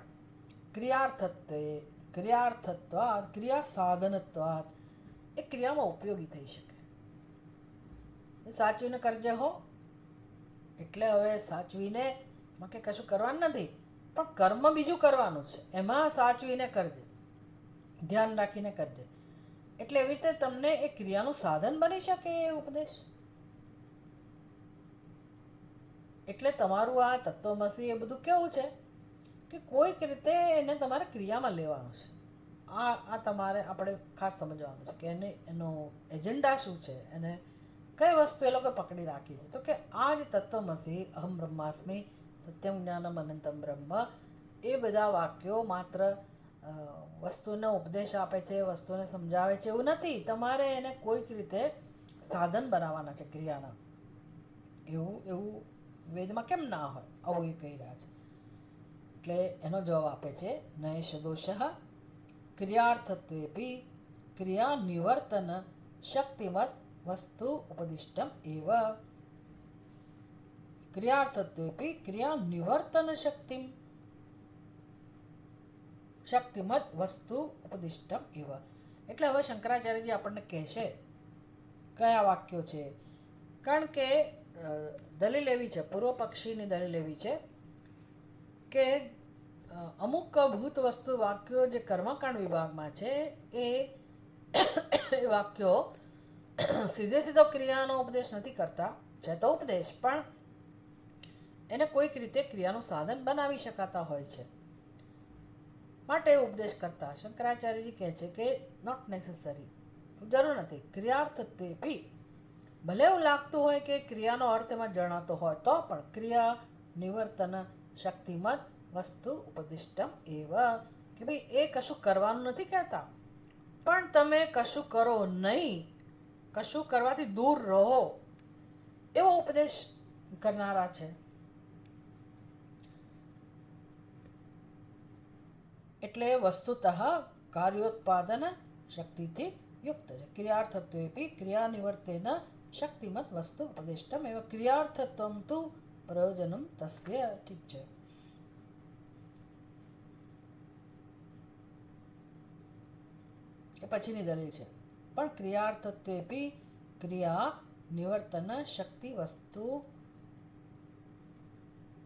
ક્રિયાર્થત્વાત ક્રિયા સાધનત્વાત એ ક્રિયામાં ઉપયોગી થઈ શકે. સાચવીને કરજે હો. એટલે હવે સાચવીને એમાં કે કશું કરવાનું નથી, પણ કર્મ બીજું કરવાનું છે, એમાં સાચવીને કરજે, ધ્યાન રાખીને કરજે. એટલે એવી રીતે તમને એ ક્રિયાનું સાધન બની શકે એ ઉપદેશ. એટલે તમારું આ તત્વમસી એ બધું કેવું છે કે કોઈક રીતે એને તમારે ક્રિયામાં લેવાનું છે. આ તમારે આપણે ખાસ સમજવાનું છે કે એનો એજન્ડા શું છે, એને કઈ વસ્તુ એ લોકો પકડી રાખી છે. તો કે આ જ તત્વમસી, અહમ બ્રહ્માસ્મિ, સત્યમ જ્ઞાનમ અનંતમ બ્રહ્મ, એ બધા વાક્યો માત્ર વસ્તુનો ઉપદેશ આપે છે, વસ્તુને સમજાવે છે એવું નથી. તમારે એને કોઈક રીતે સાધન બનાવવાના છે ક્રિયાના. એવું વેદમાં કેમ ના હોય? આવું એ કહી રહ્યા છે. એટલે એનો જવાબ આપે છે નૈષ દોષ ક્રિયાર્થત્વેપી ક્રિયા નિવર્તન શક્તિમત વસ્તુ ઉપદિષ્ટમ એવ. ક્રિયાર્થત્વેપી ક્રિયા નિવર્તન શક્તિમત વસ્તુ ઉપદિષ્ટમ એવ. એટલે હવે શંકરાચાર્યજી આપણને કહેશે કયા વાક્યો છે. કારણ કે દલીલ એવી છે, પૂર્વ પક્ષીની દલીલ એવી છે કે અમુક ભૂત વસ્તુ વાક્યો જે કર્મકાંડ વિભાગમાં છે એ વાક્યો સીધો ક્રિયાનો ઉપદેશ નથી કરતા. છે તો ઉપદેશ, પણ એને કોઈક રીતે ક્રિયાનું સાધન બનાવી શકાતા હોય છે, માટે ઉપદેશ કરતા. શંકરાચાર્યજી કહે છે કે નોટ નેસેસરી, જરૂર નથી. ક્રિયાર્થત્વેપી, ભલે એવું લાગતું હોય કે ક્રિયાનો અર્થ એમાં જણાતો હોય તો પણ ક્રિયા નિવર્તન શક્તિમત વસ્તુ ઉપદિષ્ટમ એવ, કે ભાઈ એ કશું કરવાનું નથી કહેતા, પણ તમે કશું કરો નહીં, કશું કરવાથી દૂર રહો એવો ઉપદેશ કરનારા છે. એટલે વસ્તુતઃ કાર્યોત્પાદન શક્તિથી યુક્ત છે. ક્રિયાર્થત્વેપી ક્રિયા નિવર્તેન શક્તિમત વસ્તુ ઉપદિષ્ટમ એવ. ક્રિયાર્થત્વમ તુ પ્રયોજનમ તસ્ય. ઠીક છે. એ પછીની દલીલ છે. પણ ક્રિયાર્થત્વેપી ક્રિયા નિવર્તન શક્તિ વસ્તુ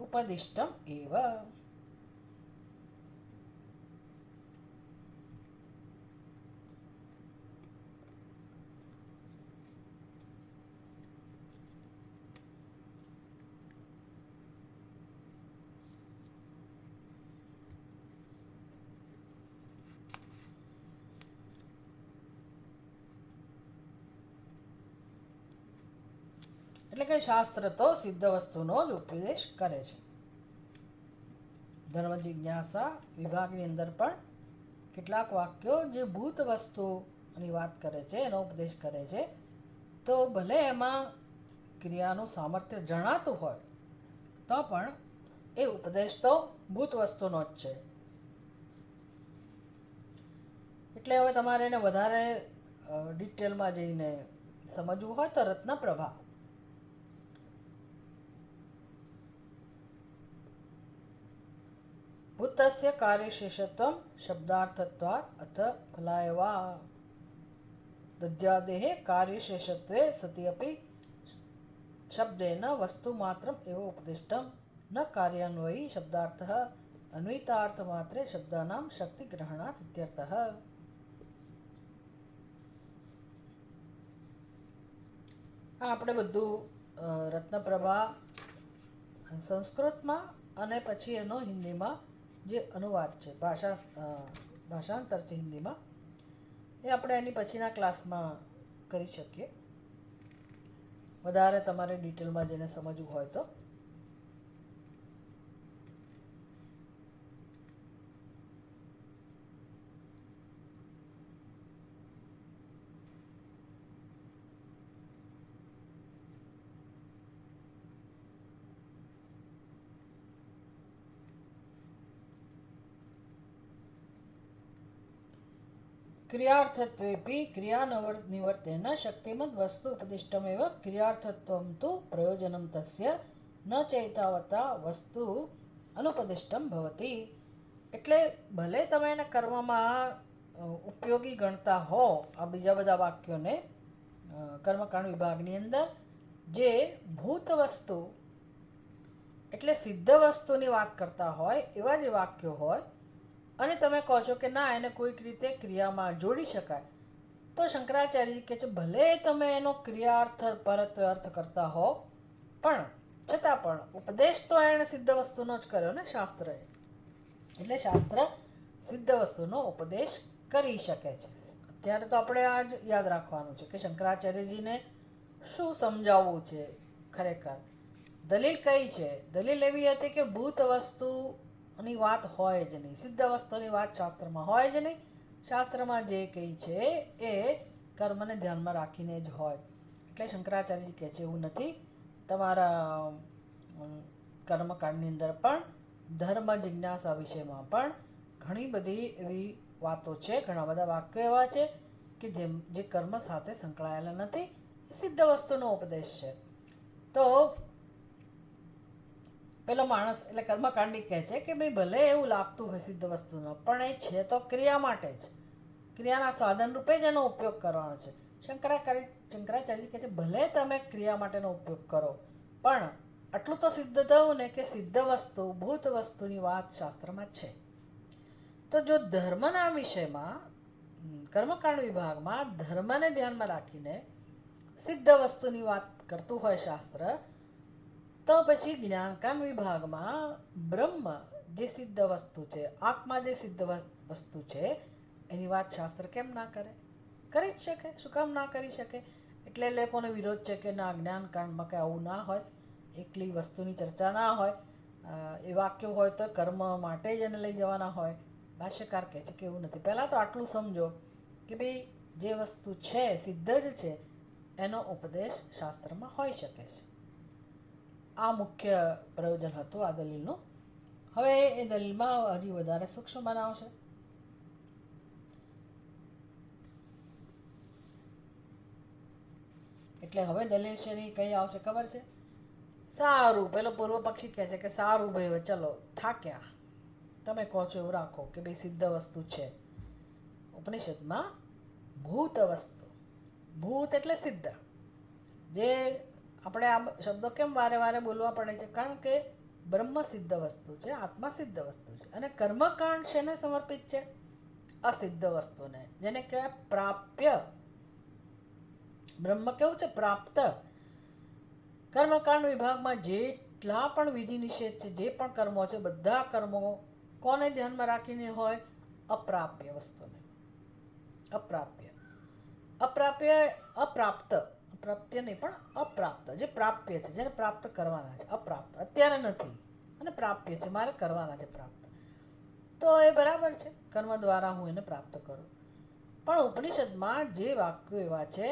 ઉપદિષ્ટમ એવ. એટલે કે શાસ્ત્ર તો સિદ્ધ વસ્તુનો જ ઉપદેશ કરે છે. ધર્મ જિજ્ઞાસા વિભાગની અંદર પણ કેટલાક વાક્યો જે ભૂત વસ્તુની વાત કરે છે, એનો ઉપદેશ કરે છે, તો ભલે એમાં ક્રિયાનું સામર્થ્ય જણાતું હોય તો પણ એ ઉપદેશ તો ભૂત વસ્તુનો જ છે. એટલે હવે તમારે એને વધારે ડિટેલમાં જઈને સમજવું હોય તો રત્નપ્રભા, ભૂતસ્ય કાર્યશેષત્વમ શબ્દાર્થત્વાत् અથ ફલાયવા દધ્યાદેહ કાર્યશેષત્વે સતિ અપી શબ્દેન વસ્તુમાત્રમ એવ ઉપદિષ્ટમ ન કાર્યાન્વયી શબ્દાર્થઃ અન્વિતાર્થમાત્રે શબ્દાનામ શક્તિગ્રહણાત ઇત્યર્થઃ. આ આપણે બધું રત્નપ્રભા સંસ્કૃતમાં અને પછી એનો હિન્દીમાં જે અનુવાદ છે, ભાષાંતર છે હિન્દીમાં, એ આપણે એની પછીના ક્લાસમાં કરી શકીએ. વધારે તમારે ડિટેલમાં જેને સમજવું હોય તો. ક્રિયાર્થત્વેપી ક્રિયા નિવર્તેન શક્તિમદ વસ્તુ ઉપદિષ્ટમેવ. ક્રિયાર્થત્વમ તુ પ્રયોજનમ તસ્ય ન ચૈતાવતા વસ્તુ અનુપદિષ્ટમ ભવતિ. એટલે ભલે તમે એને કર્મમાં ઉપયોગી ગણતા હો આ બીજા બધા વાક્યોને કર્મકાંડ વિભાગની અંદર, જે ભૂત વસ્તુ એટલે સિદ્ધ વસ્તુની વાત કરતા હોય એવા જે વાક્યો હોય, અને તમે કહો છો કે ના, એને કોઈક રીતે ક્રિયામાં જોડી શકાય, તો શંકરાચાર્યજી કહે છે ભલે તમે એનો ક્રિયાર્થ પરત્વે અર્થ કરતા હો, પણ છતાં પણ ઉપદેશ તો એણે સિદ્ધ વસ્તુનો જ કર્યો ને શાસ્ત્રએ. એટલે શાસ્ત્ર સિદ્ધ વસ્તુનો ઉપદેશ કરી શકે છે. અત્યારે તો આપણે આ જ યાદ રાખવાનું છે કે શંકરાચાર્યજીને શું સમજાવવું છે. ખરેખર દલીલ કઈ છે? દલીલ એવી હતી કે ભૂત વસ્તુની વાત હોય જ નહીં, સિદ્ધ વસ્તુની વાત શાસ્ત્રમાં હોય જ નહીં. શાસ્ત્રમાં જે કંઈ છે એ કર્મને ધ્યાનમાં રાખીને જ હોય. એટલે શંકરાચાર્યજી કહે છે એવું નથી. તમારા કર્મકાંડની અંદર પણ ધર્મ જિજ્ઞાસા વિષયમાં પણ ઘણી બધી એવી વાતો છે, ઘણા બધા વાક્યો એવા છે કે જે કર્મ સાથે સંકળાયેલા નથી, એ સિદ્ધ વસ્તુનો ઉપદેશ છે. તો પેલો માણસ એટલે કર્મકાંડી કહે છે કે ભાઈ ભલે એવું લાગતું હોય સિદ્ધ વસ્તુનો, પણ એ છે તો ક્રિયા માટે જ, ક્રિયાના સાધન રૂપે જ એનો ઉપયોગ કરવાનો છે. શંકરાચાર્યજી કહે છે ભલે તમે ક્રિયા માટેનો ઉપયોગ કરો, પણ આટલું તો સિદ્ધ થયું ને કે સિદ્ધ વસ્તુ ભૂત વસ્તુની વાત શાસ્ત્રમાં છે. તો જો ધર્મના વિષયમાં કર્મકાંડ વિભાગમાં ધર્મને ધ્યાનમાં રાખીને સિદ્ધ વસ્તુની વાત કરતું હોય શાસ્ત્ર, તો પછી જ્ઞાનકાંડ વિભાગમાં બ્રહ્મ જે સિદ્ધ વસ્તુ છે, આત્મા જે સિદ્ધ વસ્તુ છે, એની વાત શાસ્ત્ર કેમ ના કરે? કરી જ શકે. શું કામ ના કરી શકે? એટલે લોકોનો વિરોધ છે કે ના, જ્ઞાનકાંડમાં કંઈ આવું ના હોય, એકલી વસ્તુની ચર્ચા ના હોય, એ વાક્યો હોય તો કર્મ માટે જ એને લઈ જવાના હોય. ભાષ્યકાર કહે છે કે એવું નથી. પહેલાં તો આટલું સમજો કે ભાઈ જે વસ્તુ છે સિદ્ધ જ છે, એનો ઉપદેશ શાસ્ત્રમાં હોઈ શકે છે. આ મુખ્ય પ્રયોજન હતું આ દલીલનું. હવે એ દલીલમાં હજી વધારે સૂક્ષ્મ બનાવશે. એટલે હવે દલીલ શેની કઈ આવશે ખબર છે? સારું, પેલો પૂર્વ પક્ષી કહે છે કે સારું ભાઈ, હવે ચલો થાક્યા, તમે કહો છો એવું રાખો કે ભાઈ સિદ્ધ વસ્તુ છે. ઉપનિષદમાં ભૂત વસ્તુ, ભૂત એટલે સિદ્ધ, જે આપણે આ શબ્દો કેમ વારે વારે બોલવા પડે છે? કારણ કે બ્રહ્મ સિદ્ધ વસ્તુ છે, આત્મા સિદ્ધ વસ્તુ છે, અને કર્મકાંડ શેને સમર્પિત છે? અસિદ્ધ વસ્તુને, જેને કહેવાય પ્રાપ્ય. બ્રહ્મ કેવું છે? પ્રાપ્ત. કર્મકાંડ વિભાગમાં જેટલા પણ વિધિ નિષેધ છે, જે પણ કર્મો છે, બધા કર્મો કોને ધ્યાનમાં રાખીને હોય? અપ્રાપ્ય વસ્તુને. અપ્રાપ્ય, અપ્રાપ્ય, અપ્રાપ્ત, પ્રાપ્ય નહીં પણ અપ્રાપ્ત, જે પ્રાપ્ય છે, જેને પ્રાપ્ત કરવાના છે. અપ્રાપ્ત અત્યારે નથી અને પ્રાપ્ય છે, મારે કરવાના છે પ્રાપ્ત. તો એ બરાબર છે, કર્મ દ્વારા હું એને પ્રાપ્ત કરું. પણ ઉપનિષદમાં જે વાક્યો એવા છે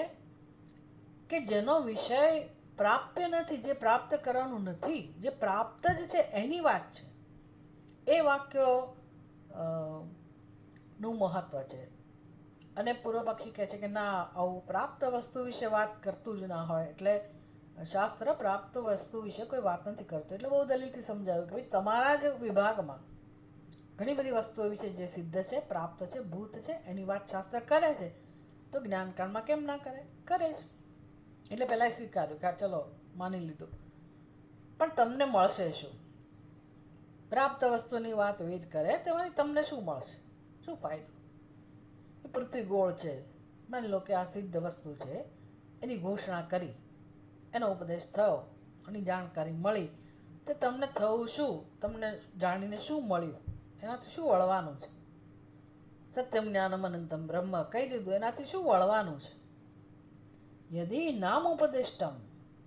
કે જેનો વિષય પ્રાપ્ય નથી, જે પ્રાપ્ત કરવાનું નથી, જે પ્રાપ્ત જ છે એની વાત છે, એ વાક્યો નું મહત્વ છે. અને પૂર્વ પક્ષી કહે છે કે ના, આવું પ્રાપ્ત વસ્તુ વિશે વાત કરતું જ ના હોય, એટલે શાસ્ત્ર પ્રાપ્ત વસ્તુ વિશે કોઈ વાત નથી કરતું. એટલે બહુ દલીલથી સમજાવ્યું કે ભાઈ તમારા જ વિભાગમાં ઘણી બધી વસ્તુ એવી છે જે સિદ્ધ છે, પ્રાપ્ત છે, ભૂત છે, એની વાત શાસ્ત્ર કરે છે, તો જ્ઞાનકાંડમાં કેમ ના કરે? કરે છે. એટલે પહેલાં સ્વીકાર્યું કે ચલો માની લીધું, પણ તમને મળશે શું? પ્રાપ્ત વસ્તુની વાત વેદ કરે તેમાંથી તમને શું મળશે? શું ફાયદો? પૃથ્વી ગોળ છે, માની લો કે આ સિદ્ધ વસ્તુ છે, એની ઘોષણા કરી, એનો ઉપદેશ થયો, એની જાણકારી મળી, તો તમને થયું શું? તમને જાણીને શું મળ્યું? એનાથી શું વળવાનું છે? સત્યમ જ્ઞાનમ અનંતમ બ્રહ્મ કહી દીધું, એનાથી શું વળવાનું છે? યદી નામ ઉપદેષ્ટમ,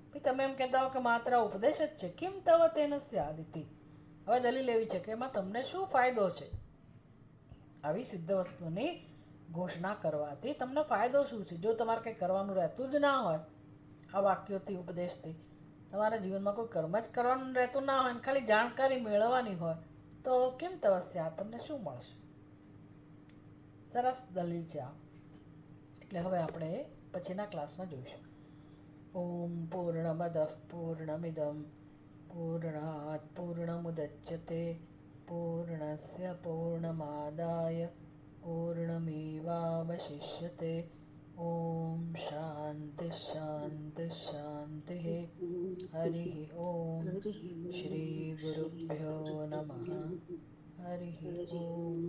ભાઈ તમે એમ કહેતા હો કે માત્ર ઉપદેશ જ છે, કિમ તવ તેન સ્યાદિતિ. હવે દલીલ એવી છે કે એમાં તમને શું ફાયદો છે? આવી સિદ્ધ વસ્તુની ઘોષણા કરવાથી તમને ફાયદો શું છે? જો તમારે કંઈ કરવાનું રહેતું જ ના હોય, આ વાક્યોથી, ઉપદેશથી, તમારા જીવનમાં કોઈ કર્મ જ કરવાનું રહેતું ના હોય, ખાલી જાણકારી મેળવવાની હોય, તો કેમ તવસ્યા, તમને શું મળશે? સરસ દલીલ છે આ. એટલે હવે આપણે પછીના ક્લાસમાં જોઈશું. ઓમ પૂર્ણમદ પૂર્ણમિદમ પૂર્ણાત પૂર્ણમુદચ્યતે પૂર્ણસ્ય પૂર્ણમાદાય પૂર્ણમેવાવશિષ્યતે. ઓમ શાંતિ શાંતિ શાંતિ. હરિ ઓમ. શ્રી ગુરુભ્યો નમઃ. હરિ ઓમ.